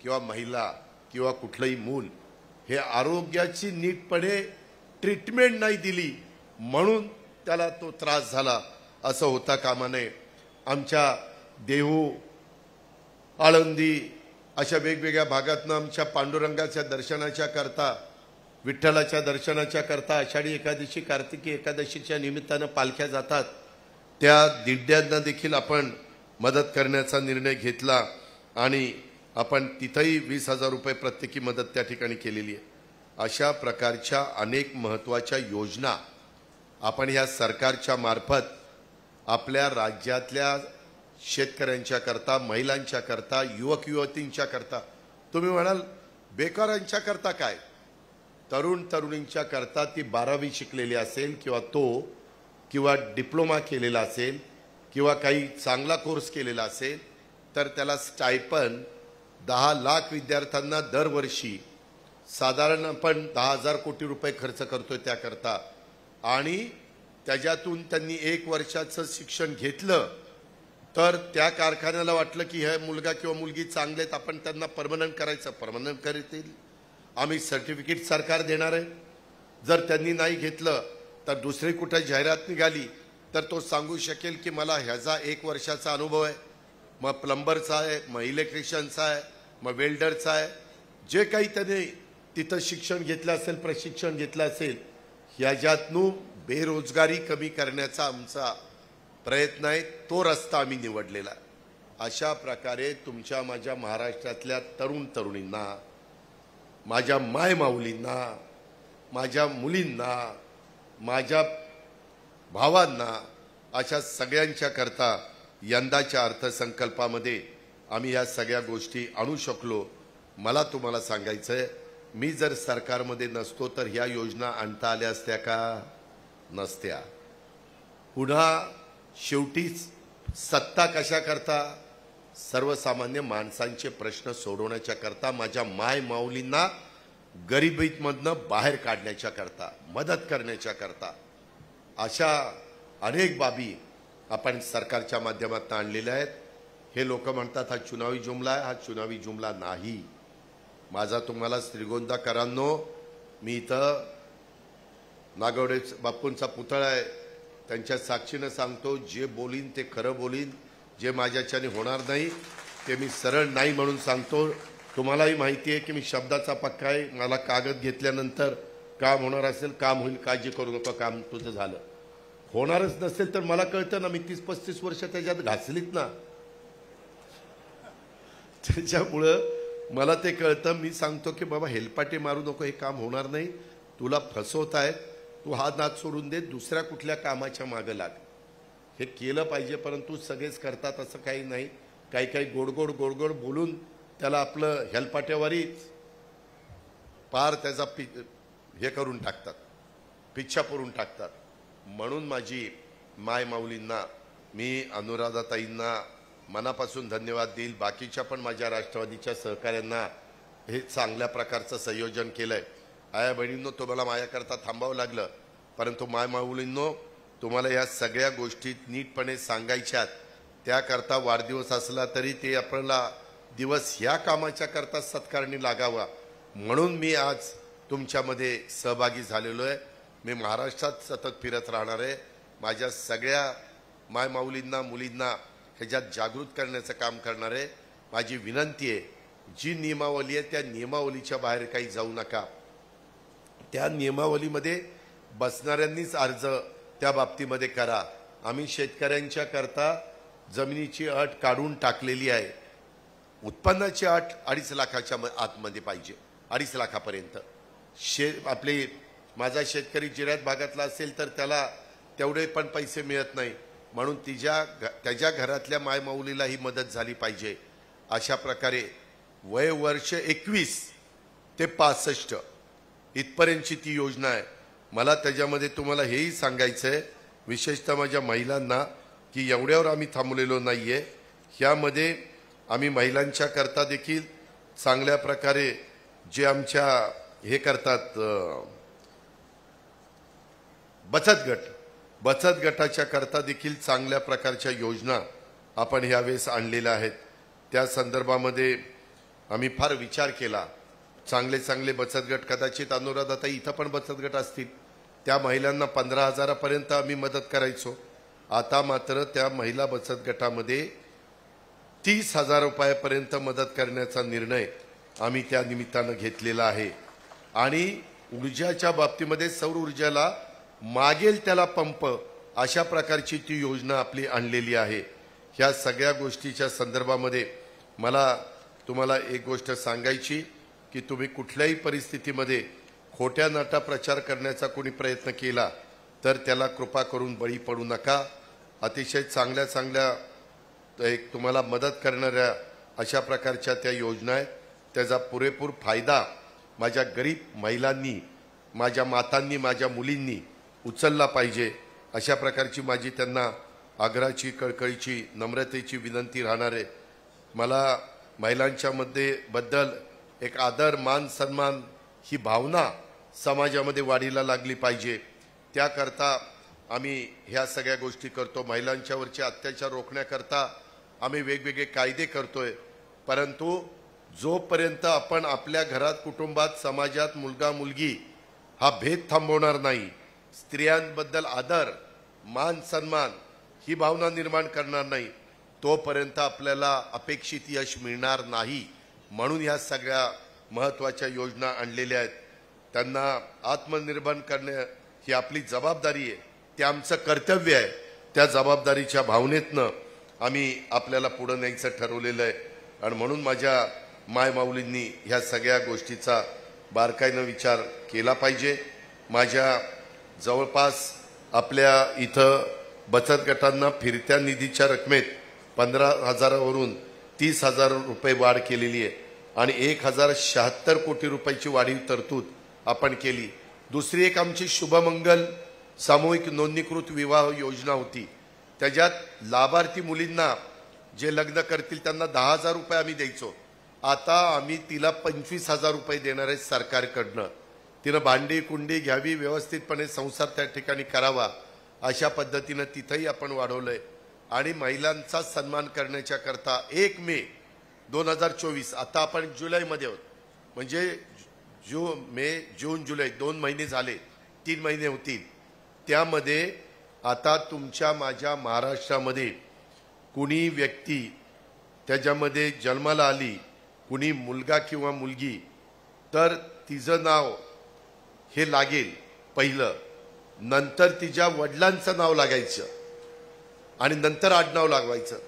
किंवा महिला किंवा कुठलंही मूल हे आरोग्याची नीटपणे ट्रीटमेंट नाही दिली म्हणून त्याला तो त्रास झाला असं होता कामा नये. आमच्या देहू, आळंदी अशा वेगवेगळ्या भागातनं आमच्या पांडुरंगाच्या दर्शनाच्या करता, विठ्ठलाच्या दर्शनाच्या करता आषाढी एकादशी, कार्तिकी एकादशीच्या निमित्तानं पालख्या जातात. त्या दिंड्यांना देखील आपण मदत करण्याचा निर्णय घेतला आणि आपण तिथंही 20,000 रुपये प्रत्येकी मदत त्या ठिकाणी केलेली आहे. अशा प्रकारच्या अनेक महत्त्वाच्या योजना आपण ह्या सरकारच्या मार्फत आपल्या राज्यातल्या शेतकऱ्यांच्या करता, महिलांच्या करता, युवक युवतींच्या करता, तुम्ही म्हणाल बेकारांच्या करता काय, तरुण तरुणींच्या करता ती 12वी शिकलेली असेल किंवा डिप्लोमा केलेला असेल किंवा काही चांगला कोर्स केलेला असेल तर त्याला स्टायपन 10 लाख विद्यार्थ्यांना दरवर्षी साधारण आपण 10,000 कोटी रुपये खर्च करतोय त्याकरता. आणि त्याच्यातून त्यांनी 1 वर्षाचं शिक्षण घेतलं तर त्या कारखान्याला वाटलं की हे मुलगा किंवा मुलगी चांगले आहेत, आपण त्यांना परमनंट करायचं, परमनंट करतील, आम्ही सर्टिफिकेट सरकार देणार आहे. जर त्यांनी नाही घेतलं तर दुसरी कुठे जाहिरात निघाली तर तो सांगू शकेल की मला ह्याचा 1 वर्षाचा अनुभव आहे, मग प्लंबरचा आहे, मग इलेक्ट्रिशियनचा आहे, मग वेल्डरचा आहे. जे काही त्याने तिथं शिक्षण घेतलं असेल, प्रशिक्षण घेतलं असेल, ह्याच्यातून बेरोजगारी कमी करण्याचा आमचा प्रयत्न आहे. तो रस्ता आम्ही निवडलेला आहे. अशा प्रकारे तुमच्या माझ्या महाराष्ट्रातल्या तरुण तरुणींना, माझ्या मायमाऊलींना, माझ्या मुलींना, माझ्या भावांना, अशा सगळ्यांच्या करता यंदाच्या अर्थसंकल्पामध्ये आम्ही या सगळ्या गोष्टी आणू शकलो. मला तुम्हाला सांगायचं आहे, मी जर सरकारमध्ये नसतो तर ह्या योजना आणता आल्या असत्या का? नसत्या. पुन्हा शेवटी सत्ता कशा करता? सर्वसामान्य माणसांचे प्रश्न सोडवण्याच्या करता, माझ्या माय माऊलींना गरिबीमधनं बाहेर काढण्याच्या करता, मदत करण्याच्या करता. अशा अनेक बाबी आपण सरकारच्या माध्यमातून आणलेल्या आहेत. हे लोक म्हणतात हा चुनावी जुमला आहे. हा चुनावी जुमला नाही. माझा तुम्हाला श्रीगोंदाकरांनो, मी इथं नागवडे बापूंचा पुतळा आहे, त्यांच्या साक्षीनं सांगतो, जे बोलीन ते खरं बोलीन, जे माझ्याच्याने होणार नाही ते मी सरळ नाही म्हणून सांगतो. तुम्हालाही माहिती आहे की मी शब्दाचा पक्का आहे. मला कागद घेतल्यानंतर काम होणार असेल काम होईल, काळजी करू नका, काम तुझं झालं. होणारच नसेल तर मला कळतं ना, मी 30-35 वर्ष त्याच्यात घासलीत ना, त्याच्यामुळं मला ते कळतं. मी सांगतो की बाबा हेलपाटे मारू नको, हे काम होणार नाही, तुला फसवत आहेत, तू हा नाद सोडून दे, दुसऱ्या कुठल्या कामाच्या मागं लाग. हे केलं पाहिजे, परंतु सगळेच करतात असं काही नाही. काही काही गोडगोड गोडगोड बोलून त्याला आपलं हेलपाट्यावरीच पार त्याचा हे करून टाकतात, पिच्छा करून टाकतात. म्हणून माझी माय माऊलींना, मी अनुराधाताईंना मनापासून धन्यवाद देईल. बाकीच्या पण माझ्या राष्ट्रवादीच्या सहकाऱ्यांना हे चांगल्या प्रकारचं संयोजन केलंय. आया बहिणींनो, तुम्हाला माझ्याकरता थांबावं लागलं, परंतु माय माऊलींनो, तुम्हाला या सगळ्या गोष्टी नीटपणे सांगायच्यात. त्याकरता वाढदिवस असला तरी ते आपल्याला दिवस ह्या कामाच्या करता सत्कारणी लागावा म्हणून मी आज तुमच्यामध्ये सहभागी झालेलो आहे. मी महाराष्ट्रात सतत फिरत राहणार आहे. माझ्या सगळ्या माय माऊलींना, मुलींना ह्याच्यात जागृत करण्याचं काम करणार आहे. माझी विनंती आहे, जी नियमावली आहे त्या नियमावलीच्या बाहेर काही जाऊ नका. त्या नियमावलीमध्ये बसणाऱ्यांनीच अर्ज त्या बाबतीमध्ये करा. आम्ही शेतकऱ्यांच्या करता जमिनीची अट काढून टाकलेली आहे. उत्पन्नाची अट 2.5 लाखाच्या आतमध्ये पाहिजे, 2.5 लाखापर्यंत. आपले माझा शेतकरी जिऱ्यात भागातला असेल तर त्याला तेवढे पण पैसे मिळत नाही, म्हणून त्याच्या घरातल्या मायमाऊलीला ही मदत झाली पाहिजे. अशा प्रकारे वय वर्ष 21 ते 65 इथपर्यंतची ती योजना आहे. मला त्याच्यामध्ये तुम्हाला हेही सांगायचं आहे, विशेषतः माझ्या महिलांना, की एवढ्यावर आम्ही थांबलेलो नाहीये. ह्यामध्ये आम्ही महिलांच्या करता देखील चांगल्या प्रकारे जे आमच्या हे करतात बचत गटाच्या करता देखील चांगल्या प्रकारच्या योजना आपण ह्यावेळेस आणलेल्या आहेत. त्या संदर्भामध्ये आम्ही फार विचार केला. चांगले बचत गट, कदाचित अनुराधाताई इथं पण बचत गट असतील, त्या महिलांना 15,000पर्यंत आम्ही मदत करायचो. आता मात्र त्या महिला बचत गटामध्ये 30,000 रुपयापर्यंत मदत करण्याचा निर्णय आम्ही त्या निमित्तानं घेतलेला आहे. आणि ऊर्जाच्या बाबतीमध्ये सौर ऊर्जाला मागेल त्याला पंप अशा प्रकारची ती योजना आपली आणलेली आहे. ह्या सगळ्या गोष्टीच्या संदर्भामध्ये मला तुम्हाला एक गोष्ट सांगायची की तुम्ही कुठल्याही परिस्थितीमध्ये खोट्या नाटा प्रचार करण्याचा कोणी प्रयत्न केला तर त्याला कृपा करून बळी पडू नका. अतिशय चांगल्या चांगल्या एक तुम्हाला मदत करणाऱ्या अशा प्रकारच्या त्या योजना आहेत. त्याचा पुरेपूर फायदा माझ्या गरीब महिलांनी, माझ्या मातांनी, माझ्या मुलींनी उचलला पाहिजे. अशा प्रकारची माझी त्यांना आग्रहाची, कळकळीची, नम्रतेची विनंती राहणार आहे. मला महिलांच्या बद्दल एक आदर, मान, सन्मान ही भावना समाजामध्ये वाढीला लागली पाहिजे. त्याकरता आम्ही ह्या सगळ्या गोष्टी करतो. महिलांच्यावरचे अत्याचार रोखण्याकरता आम्ही वेगवेगळे कायदे करतोय. परंतु जोपर्यंत आपण आपल्या घरात, कुटुंबात, समाजात मुलगा मुलगी हा भेद थांबवणार नाही, स्त्रियांबद्दल आदर, मान, सन्मान ही भावना निर्माण करणार नाही, तोपर्यंत आपल्याला अपेक्षित यश मिळणार नाही. म्हणून या सगळ्या महत्त्वाच्या योजना आणलेल्या आहेत. त्यांना आत्मनिर्भर करणे ही आपली जबाबदारी आहे, ते आमचं कर्तव्य आहे. त्या जबाबदारीच्या भावनेतनं आम्ही आपल्याला पुढे न्यायचं ठरवलेलं आहे. आणि म्हणून माझ्या मायमाऊलींनी ह्या सगळ्या गोष्टीचा बारकाईनं विचार केला पाहिजे. माझ्या जवळपास आपल्या इथं बचत गटांना फिरत्या निधीच्या रकमेत 15,000वरून 30,000 रुपये वाढ केलेली आहे आणि 1,076 कोटी रुपयाची वाढीव तरतूद आपण केली. दुसरी एक आमची शुभमंगल सामूहिक नोंदणीकृत विवाह योजना होती. त्याच्यात लाभार्थी मुलींना जे लग्न करतील त्यांना 10,000 रुपये आम्ही द्यायचो. आता आम्ही तिला 25,000 रुपये देणार आहे सरकारकडनं. तिनं भांडी कुंडी घ्यावी, व्यवस्थितपणे संसार त्या ठिकाणी करावा, अशा पद्धतीनं तिथंही आपण वाढवलंय. आणि महिलांचा सन्मान करण्याच्या करता 1 मे 2024, आता आपण जुलैमध्ये आहोत, म्हणजे जून जुलै 2 महिने झाले, 3 महिने होतील. त्यामध्ये आता तुमच्या माझ्या महाराष्ट्रामध्ये कुणी व्यक्ती त्याच्यामध्ये जन्माला आली, कुणी मुलगा किंवा मुलगी, तर तिचं नाव हे लागेल पहिलं, नंतर तिच्या वडिलांचं नाव लागायचं आणि नंतर आडनाव लागवायचं.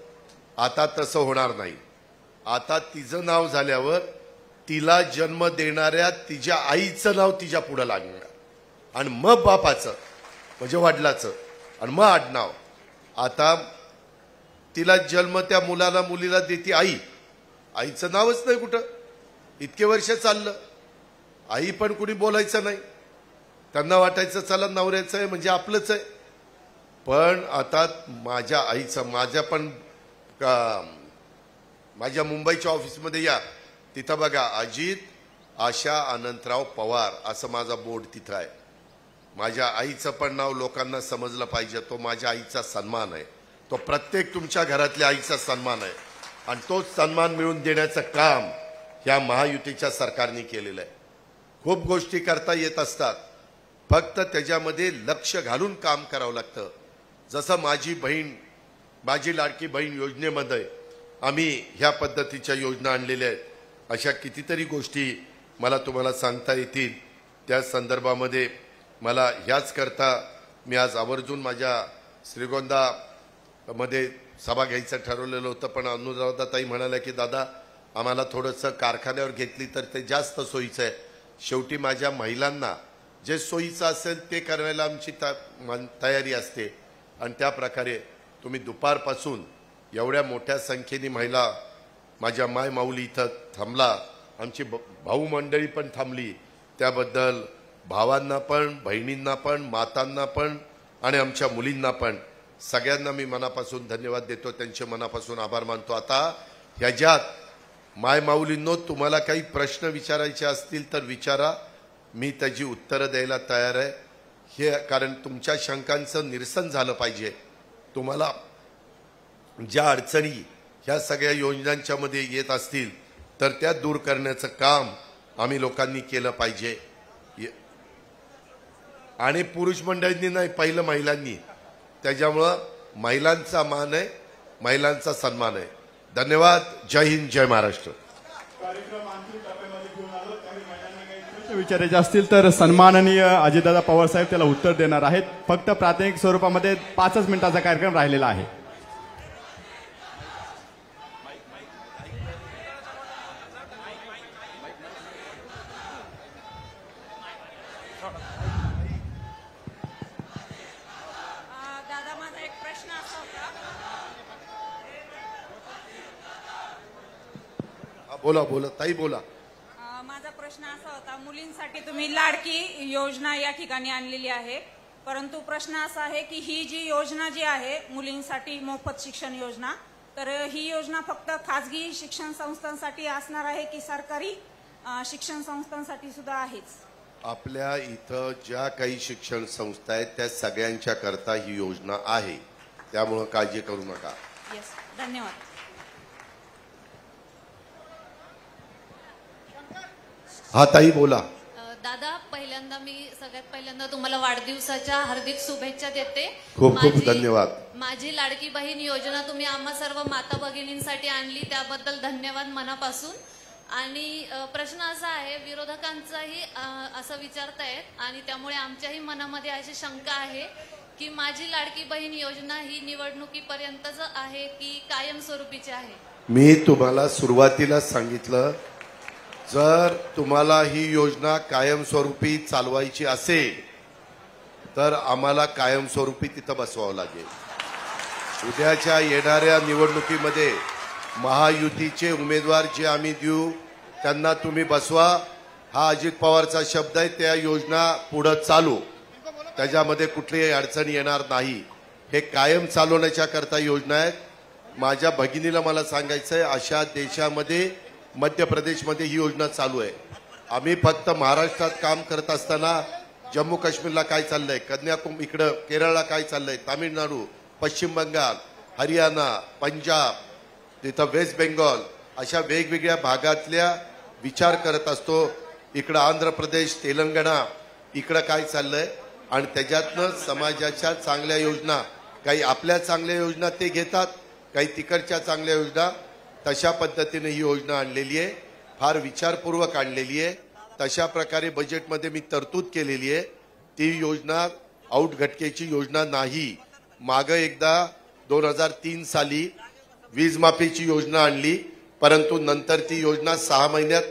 आता तसं होणार नाही. आता तिचं नाव झाल्यावर तिला जन्म देणाऱ्या तिच्या आईचं नाव तिच्या पुढे लागणार आणि मग बापाचं म्हणजे वडिलाचं आणि मग आडनाव. आता तिला जन्म त्या मुलाला मुलीला देते आई, आईचं नावच नाही कुठं. इतके वर्ष चाललं, आई पण कुणी बोलायचं नाही. त्यांना वाटायचं चला नवऱ्याचं आहे म्हणजे आपलंच आहे. पण आता माझ्या आईचं, माझ्या मुंबईच्या ऑफिसमध्ये या, तिथं बघा अजित आशा अनंतराव पवार असं माझा बोर्ड तिथं आहे. माझ्या आईचं पण नाव लोकांना समजलं पाहिजे. तो माझ्या आईचा सन्मान आहे, तो प्रत्येक तुमच्या घरातल्या आईचा सन्मान आहे. आणि तोच सन्मान मिळवून देण्याचं काम ह्या महायुतीच्या सरकारने केलेलं आहे. खूप गोष्टी करता येत असतात, फक्त त्याच्यामध्ये लक्ष घालून काम करावं लागतं. जसं माझी लाडकी बहीण योजनेमध्ये आम्ही ह्या पद्धतीच्या योजना आणलेल्या आहेत. अशा कितीतरी गोष्टी मला तुम्हाला सांगता येतील. त्या संदर्भामध्ये मला ह्याच करता मी आज आवर्जून माझ्या श्रीगोंदामध्ये सभा घ्यायचं ठरवलेलं होतं. पण अनुराधाताई म्हणाल्या की दादा आम्हाला थोडंसं कारखान्यावर घेतली तर ते जास्त सोयीचं आहे. शेवटी माझ्या महिलांना जे सोयीचं असेल ते करायला आमची तयारी असते. आणि त्या प्रकारे तुम्ही दुपारपासून एवढ्या मोठ्या संख्येने महिला माझ्या मायमाऊली इथं थांबला, आमची भाऊ मंडळी पण थांबली, त्याबद्दल भावांना पण, बहिणींना पण, मातांना पण आणि आमच्या मुलींना पण सगळ्यांना मी मनापासून धन्यवाद देतो, त्यांचे मनापासून आभार मानतो. आता ह्याच्यात मायमाऊलींनो तुम्हाला काही प्रश्न विचारायचे असतील तर विचारा, मी त्याची उत्तरं द्यायला तयार आहे. हे कारण तुमच्या शंकांचं निरसन झालं पाहिजे. तुम्हाला ज्या अडचणी ह्या सगळ्या योजनांच्या मध्ये येत असतील तर त्या दूर करण्याचं काम आम्ही लोकांनी केलं पाहिजे. आणि पुरुष मंडळींनी नाही, पहिलं महिलांनी. त्याच्यामुळं महिलांचा मान आहे, महिलांचा सन्मान आहे. धन्यवाद. जय हिंद, जय महाराष्ट्र. विचारायचे असतील तर सन्माननीय अजितदादा पवार साहेब त्याला उत्तर देणार आहेत. फक्त प्राथमिक स्वरूपामध्ये 5 मिनिटाचा कार्यक्रम राहिलेला आहे. दादा, माझा एक प्रश्न असा होता. बोला बोला ताई बोला. माझा प्रश्न असा होता, मुलींसाठी तुम्ही लाडकी योजना या ठिकाणी आणलेली आहे, परंतु प्रश्न असा आहे की ही जी योजना जी आहे मुलींसाठी मोफत शिक्षण योजना, तर ही योजना फक्त खाजगी शिक्षण संस्थांसाठी असणार आहे की सरकारी शिक्षण संस्थांसाठी सुद्धा आहेच? आपल्या इथं ज्या काही शिक्षण संस्था आहेत त्या सगळ्यांच्या करता ही योजना आहे, त्यामुळे काळजी करू नका. येस, धन्यवाद. हा ताई बोला. दादा, सगळ्यात पहिल्यांदा तुम्हाला वाढदिवसाच्या हार्दिक शुभेच्छा देते. खूप खूप धन्यवाद. माझी लाडकी बहीण योजना तुम्ही आम्हा सर्व माता भगिनींसाठी आणली, त्याबद्दल धन्यवाद मनापासून. आणि प्रश्न असा आहे, विरोधकांचाही असं विचारतायत आणि त्यामुळे आमच्याही मनामध्ये अशी शंका आहे की माझी लाडकी बहीण योजना ही निवडणुकीपर्यंतच आहे की कायमस्वरूपीची आहे? मी तुम्हाला सुरुवातीला सांगितलं, जर तुम्हाला ही योजना कायमस्वरूपी चालवायची असेल तर आम्हाला कायमस्वरूपी तिथं बसवावं लागेल. उद्याच्या येणाऱ्या निवडणुकीमध्ये महायुतीचे उमेदवार जे आम्ही देऊ त्यांना तुम्ही बसवा, हा अजित पवारचा शब्द आहे. त्या योजना पुढे चालू, त्याच्यामध्ये कुठलीही अडचण येणार नाही. हे कायम चालवण्याच्या करता योजना आहेत. माझ्या भगिनीला मला सांगायचं आहे, अशा देशामध्ये मध्य प्रदेशमध्ये ही योजना चालू आहे. आम्ही फक्त महाराष्ट्रात काम करत असताना जम्मू काश्मीरला काय चाललंय, कन्याकुमारी इकडं केरळला काय चाललंय, तामिळनाडू, पश्चिम बंगाल, हरियाणा, पंजाब, तिथं वेस्ट बेंगॉल, अशा वेगवेगळ्या भागातल्या विचार करत असतो. इकडं आंध्र प्रदेश, तेलंगणा, इकडं काय चाललंय आणि त्याच्यातनं समाजाच्या चांगल्या योजना, काही आपल्या चांगल्या योजना ते घेतात, काही तिकडच्या चांगल्या योजना, तशा पद्धतीने ही योजना आणलेली आहे. फार विचारपूर्वक आणलेली आहे. तशा प्रकारे बजेटमध्ये मी तरतूद केलेली आहे. ती योजना आउटघटकेची योजना नाही. मागं एकदा 2003 साली वीज माफीची योजना आणली, परंतु नंतर ती योजना 6 महिन्यात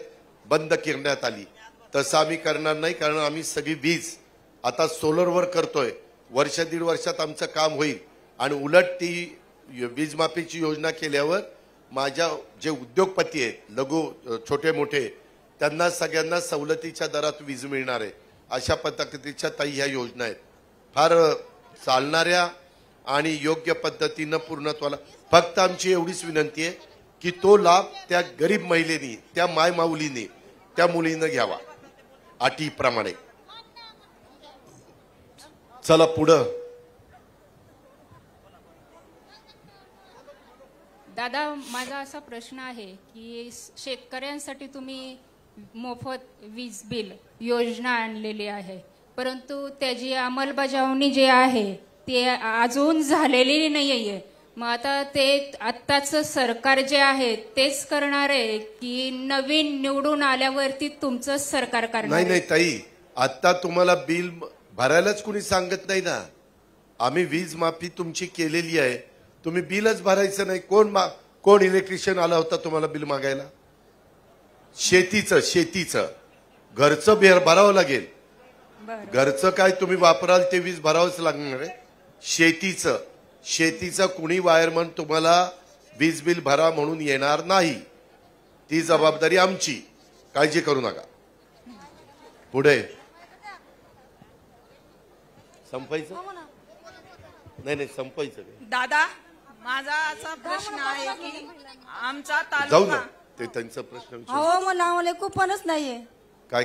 बंद करण्यात आली. तसं आम्ही करणार नाही, कारण आम्ही सगळी वीज आता सोलरवर करतोय. वर्ष दीड वर्षात आमचं काम होईल. आणि उलट ती वीज माफीची योजना केल्यावर माझ्या जे उद्योगपती आहेत, लघु छोटे मोठे, त्यांना सगळ्यांना सवलतीच्या दरात वीज मिळणार आहे. अशा पद्धतीच्या ताई ह्या योजना आहेत, फार चालणाऱ्या आणि योग्य पद्धतीनं पूर्णत्वाला. फक्त आमची एवढीच विनंती आहे की तो लाभ त्या गरीब महिलेनी, त्या मायमाऊलीनी, त्या मुलीनं घ्यावा अटीप्रमाणे. चला पुढं. दादा, माझा असा प्रश्न आहे की शेतकऱ्यांसाठी तुम्ही मोफत वीज बिल योजना आणलेली आहे, परंतु त्याची अंमलबजावणी जी आहे ते अजून झालेली नाही आहे. मग आता ते आत्ताच सरकार जे आहे तेच करणार आहे की नवीन निवडून आल्यावरती तुमचं सरकार करणार? नाही नाही ताई, आता तुम्हाला बिल भरायलाच कुणी सांगत नाही ना. आम्ही वीज माफी तुमची केलेली आहे, तुम्ही बिलच भरायचं नाही. कोण इलेक्ट्रिशियन आला होता तुम्हाला बिल मागायला? शेतीचं घरचं बिल भरावं लागेल. घरचं काय तुम्ही वापराल ते वीज भरावंच लागणार आहे. शेतीचं कुणी वायरमन तुम्हाला वीज बिल भरा म्हणून येणार नाही. ती जबाबदारी आमची, काळजी करू नका. पुढे संपायचं नाही संपायचं. दादा, माझा असा प्रश्न आहे की आमचा जाऊ ना, तालुका, ते त्यांचा प्रश्न विचार. हो, मला आम्हाला कुपनच नाहीये. काय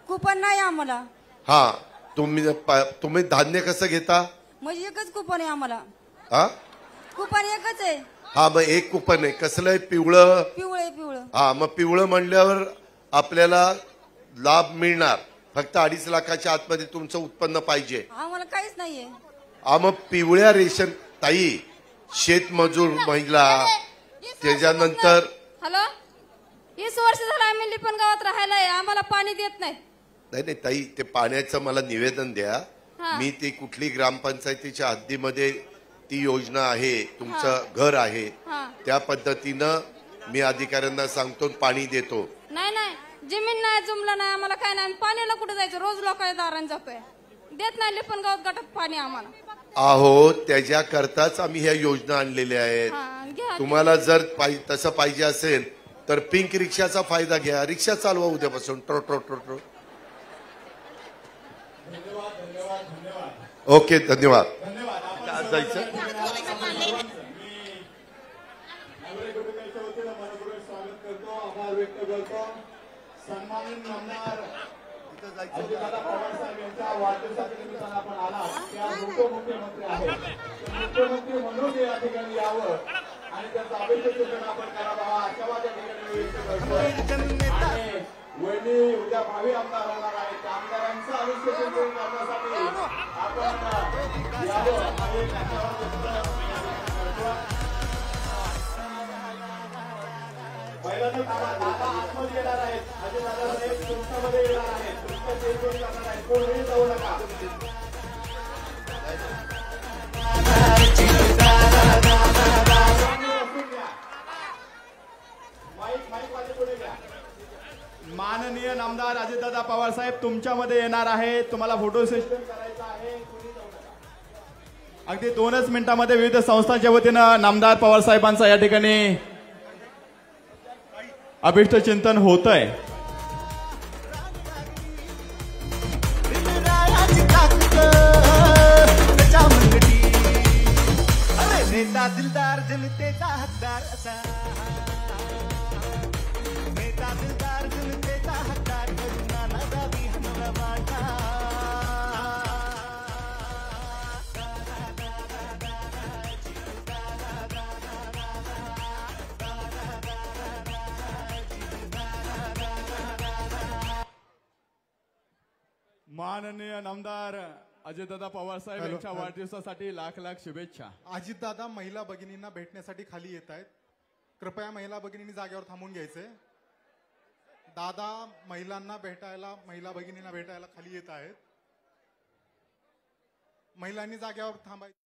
कुपन नाही आम्हाला. हा, तुम्ही धान्य कसं घेता? म्हणजे एकच कुपन आहे आम्हाला. हा, कुपन एकच आहे. हा, मग एक कुपन आहे. कसलं आहे? पिवळं. पिवळे. हा, मग पिवळं म्हणल्यावर आपल्याला लाभ मिळणार. फक्त 2.5 लाखाच्या आतमध्ये तुमचं उत्पन्न पाहिजे. आम्हाला काहीच नाहीये. मग पिवळ्या रेशन ताई, शेतमजूर महिला, त्याच्यानंतर हॅलो, 20 वर्ष झालं आम्ही लिपण गावात राहायला आहे, आम्हाला पाणी देत नाही. नाही ताई, ते पाण्याचं मला निवेदन द्या. मी ते कुठली ग्रामपंचायतीच्या हद्दीमध्ये ती योजना आहे, तुमचं घर आहे, त्या पद्धतीनं मी अधिकाऱ्यांना सांगतो, पाणी देतो. नाही नाही, जमीन नाही, जुमला नाही, आम्हाला काय नाही. पाण्याला कुठे जायचं, रोज लोकांच्या दारात जातोय. देत नाही लिपण गावात गटात पाणी आम्हाला. अहो, त्याच्याकरताच आम्ही ह्या योजना आणलेल्या आहेत. तुम्हाला जर तसं पाहिजे असेल तर पिंक रिक्षाचा फायदा घ्या. रिक्षा चालवा उद्यापासून. ट्रो ट्रो ट्रो ट्रो. ओके, धन्यवाद. जायचं अजितदादा पवार साहेब यांच्या वाढदिवसाच्या आपण आला, त्या उपमुख्यमंत्री आहेत. मुख्यमंत्री म्हणून या ठिकाणी यावं आणि त्याचं अभिषेक आपण करावा, आशावाद या ठिकाणी व्यक्त करतोय. आणि वहिनी उद्या भावी आमदार होणार आहेत, त्या आमदारांचं अभिषेक करण्यासाठी आपण यावं आणि पहिल्यांदा दादा आतमध्ये येणार आहेत. अजितदादा साहेब तुमच्यामध्ये येणार आहेत. तुमच्या टेलिफोन करणार आहेत. कोणीही जाऊ नका. माननीय नामदार अजितदादा पवार साहेब तुमच्यामध्ये येणार आहे. तुम्हाला फोटो सेशन करायचं आहे. कोणी जाऊ नका. अगदी 2च मिनिटांमध्ये विविध संस्थांच्या वतीनं नामदार पवार साहेबांचा या ठिकाणी अभिष्ट चिंतन होत आहे. नेता दिलदार जनतेचा हकदार असा, नेता दिलदार जनतेचा हकदार, करुणा नदावी हमला वाटा. माननीय नामदार अजितदादा पवार साहेब यांच्या वाढदिवसासाठी लाख लाख शुभेच्छा. अजितदादा महिला भगिनींना भेटण्यासाठी खाली येत आहेत. कृपया महिला भगिनींनी जागेवर थांबून घ्यायचे. दादा महिला भगिनींना भेटायला खाली येत आहेत. महिलांनी जागेवर थांबायचं.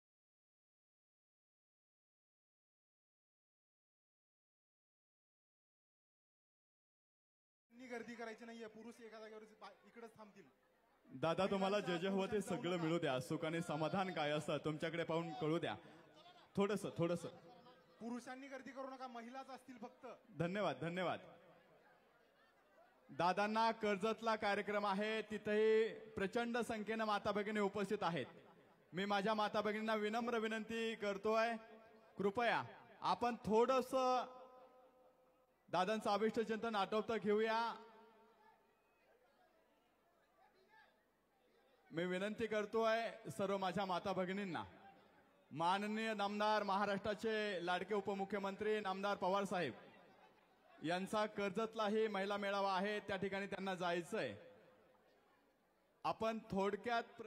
गर्दी करायची नाहीये. पुरुष एका जागेवर इकडेच थांबतील. दादा तुम्हाला जे जे हवं ते सगळं मिळू द्या. सुख आणि समाधान काय असतं तुमच्याकडे पाहून कळू द्या. थोडस पुरुषांनी गर्दी करू नका, महिलाच असतील फक्त. धन्यवाद धन्यवाद. दादांना कर्जतला कार्यक्रम आहे, तिथेही प्रचंड संख्येनं माता भगिनी उपस्थित आहेत. मी माझ्या माता भगिनींना विनम्र विनंती करतोय, कृपया आपण थोडस दादांचं अभिष्ट चिंतन आटोपतं घेऊया. मी विनंती करतोय सर्व माझ्या माता भगिनींना. माननीय नामदार, महाराष्ट्राचे लाडके उपमुख्यमंत्री नामदार पवार साहेब यांचा कर्जतलाही महिला मेळावा आहे, त्या ठिकाणी त्यांना जायचंय. आपण थोडक्यात